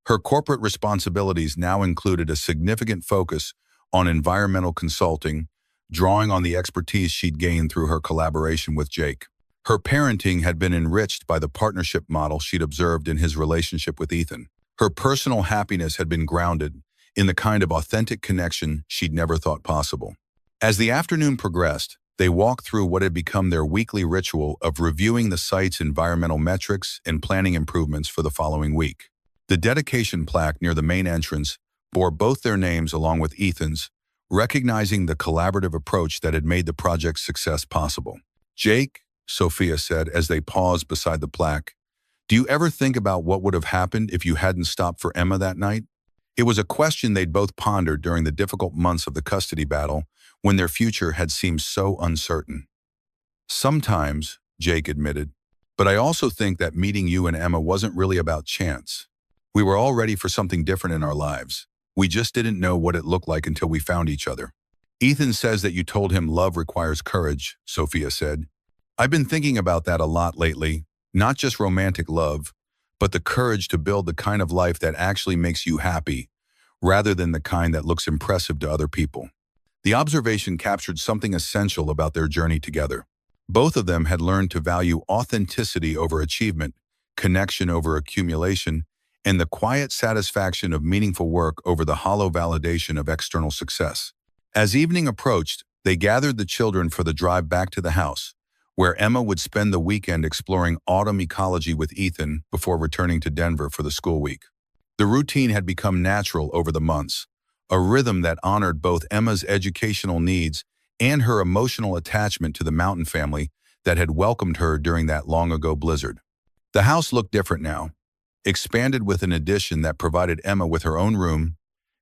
Her corporate responsibilities now included a significant focus on environmental consulting, drawing on the expertise she'd gained through her collaboration with Jake. Her parenting had been enriched by the partnership model she'd observed in his relationship with Ethan. Her personal happiness had been grounded in the kind of authentic connection she'd never thought possible. As the afternoon progressed, they walked through what had become their weekly ritual of reviewing the site's environmental metrics and planning improvements for the following week. The dedication plaque near the main entrance bore both their names along with Ethan's, recognizing the collaborative approach that had made the project's success possible. Jake, Sophia said as they paused beside the plaque, do you ever think about what would have happened if you hadn't stopped for Emma that night? It was a question they'd both pondered during the difficult months of the custody battle when their future had seemed so uncertain. Sometimes, Jake admitted, but I also think that meeting you and Emma wasn't really about chance. We were all ready for something different in our lives. We just didn't know what it looked like until we found each other. Ethan says that you told him love requires courage, Sophia said. I've been thinking about that a lot lately, not just romantic love, but the courage to build the kind of life that actually makes you happy, rather than the kind that looks impressive to other people. The observation captured something essential about their journey together. Both of them had learned to value authenticity over achievement, connection over accumulation, and the quiet satisfaction of meaningful work over the hollow validation of external success. As evening approached, they gathered the children for the drive back to the house, where Emma would spend the weekend exploring autumn ecology with Ethan before returning to Denver for the school week. The routine had become natural over the months, a rhythm that honored both Emma's educational needs and her emotional attachment to the mountain family that had welcomed her during that long-ago blizzard. The house looked different now, expanded with an addition that provided Emma with her own room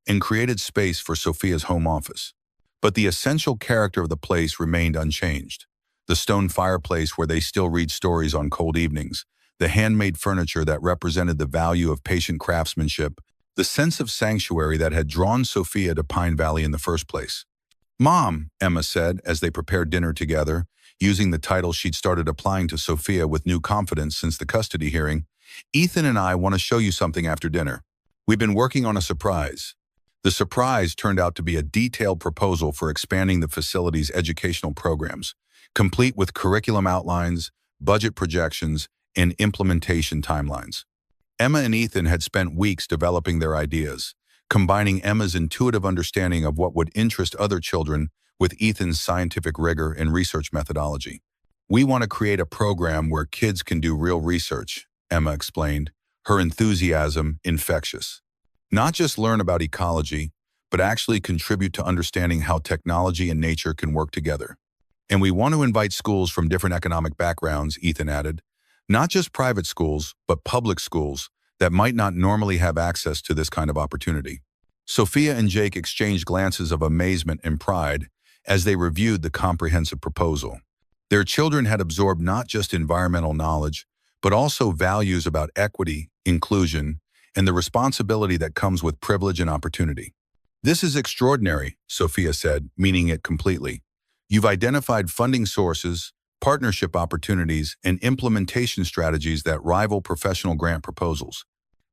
and created space for Sophia's home office. But the essential character of the place remained unchanged. The stone fireplace where they still read stories on cold evenings, the handmade furniture that represented the value of patient craftsmanship, the sense of sanctuary that had drawn Sophia to Pine Valley in the first place. Mom, Emma said as they prepared dinner together, using the title she'd started applying to Sophia with new confidence since the custody hearing, Ethan and I want to show you something after dinner. We've been working on a surprise. The surprise turned out to be a detailed proposal for expanding the facility's educational programs, complete with curriculum outlines, budget projections, and implementation timelines. Emma and Ethan had spent weeks developing their ideas, combining Emma's intuitive understanding of what would interest other children with Ethan's scientific rigor and research methodology. We want to create a program where kids can do real research, Emma explained, her enthusiasm infectious. Not just learn about ecology, but actually contribute to understanding how technology and nature can work together. And we want to invite schools from different economic backgrounds, Ethan added, not just private schools, but public schools that might not normally have access to this kind of opportunity. Sophia and Jake exchanged glances of amazement and pride as they reviewed the comprehensive proposal. Their children had absorbed not just environmental knowledge, but also values about equity, inclusion, and the responsibility that comes with privilege and opportunity. This is extraordinary, Sophia said, meaning it completely. You've identified funding sources, partnership opportunities, and implementation strategies that rival professional grant proposals.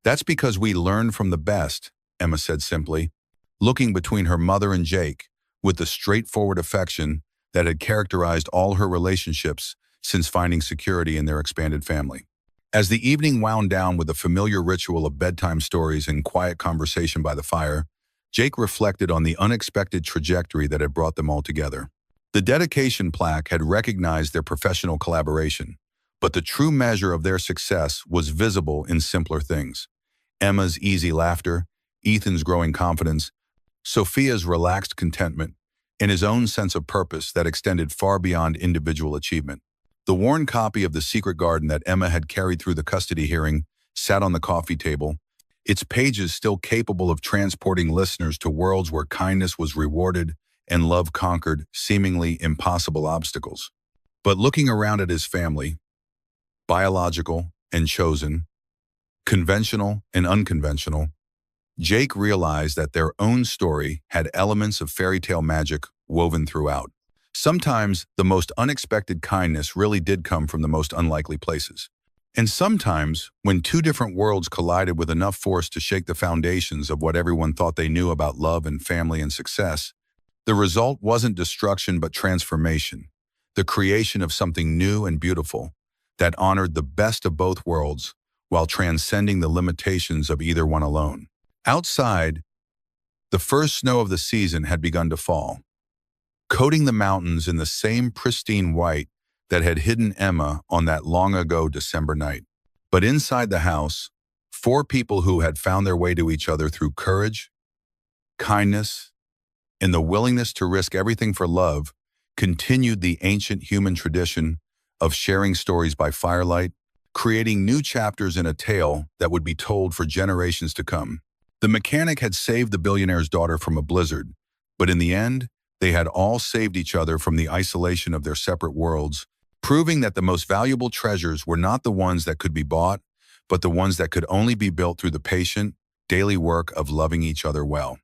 That's because we learned from the best, Emma said simply, looking between her mother and Jake with the straightforward affection that had characterized all her relationships since finding security in their expanded family. As the evening wound down with a familiar ritual of bedtime stories and quiet conversation by the fire, Jake reflected on the unexpected trajectory that had brought them all together. The dedication plaque had recognized their professional collaboration, but the true measure of their success was visible in simpler things. Emma's easy laughter, Ethan's growing confidence, Sophia's relaxed contentment, and his own sense of purpose that extended far beyond individual achievement. The worn copy of The Secret Garden that Emma had carried through the custody hearing sat on the coffee table, its pages still capable of transporting listeners to worlds where kindness was rewarded and love conquered seemingly impossible obstacles. But looking around at his family, biological and chosen, conventional and unconventional, Jake realized that their own story had elements of fairy tale magic woven throughout. Sometimes the most unexpected kindness really did come from the most unlikely places. And sometimes, when two different worlds collided with enough force to shake the foundations of what everyone thought they knew about love and family and success, the result wasn't destruction but transformation, the creation of something new and beautiful that honored the best of both worlds while transcending the limitations of either one alone. Outside, the first snow of the season had begun to fall, coating the mountains in the same pristine white that had hidden Emma on that long-ago December night. But inside the house, four people who had found their way to each other through courage, kindness, and the willingness to risk everything for love continued the ancient human tradition of sharing stories by firelight, creating new chapters in a tale that would be told for generations to come. The mechanic had saved the billionaire's daughter from a blizzard, but in the end, they had all saved each other from the isolation of their separate worlds, proving that the most valuable treasures were not the ones that could be bought, but the ones that could only be built through the patient, daily work of loving each other well.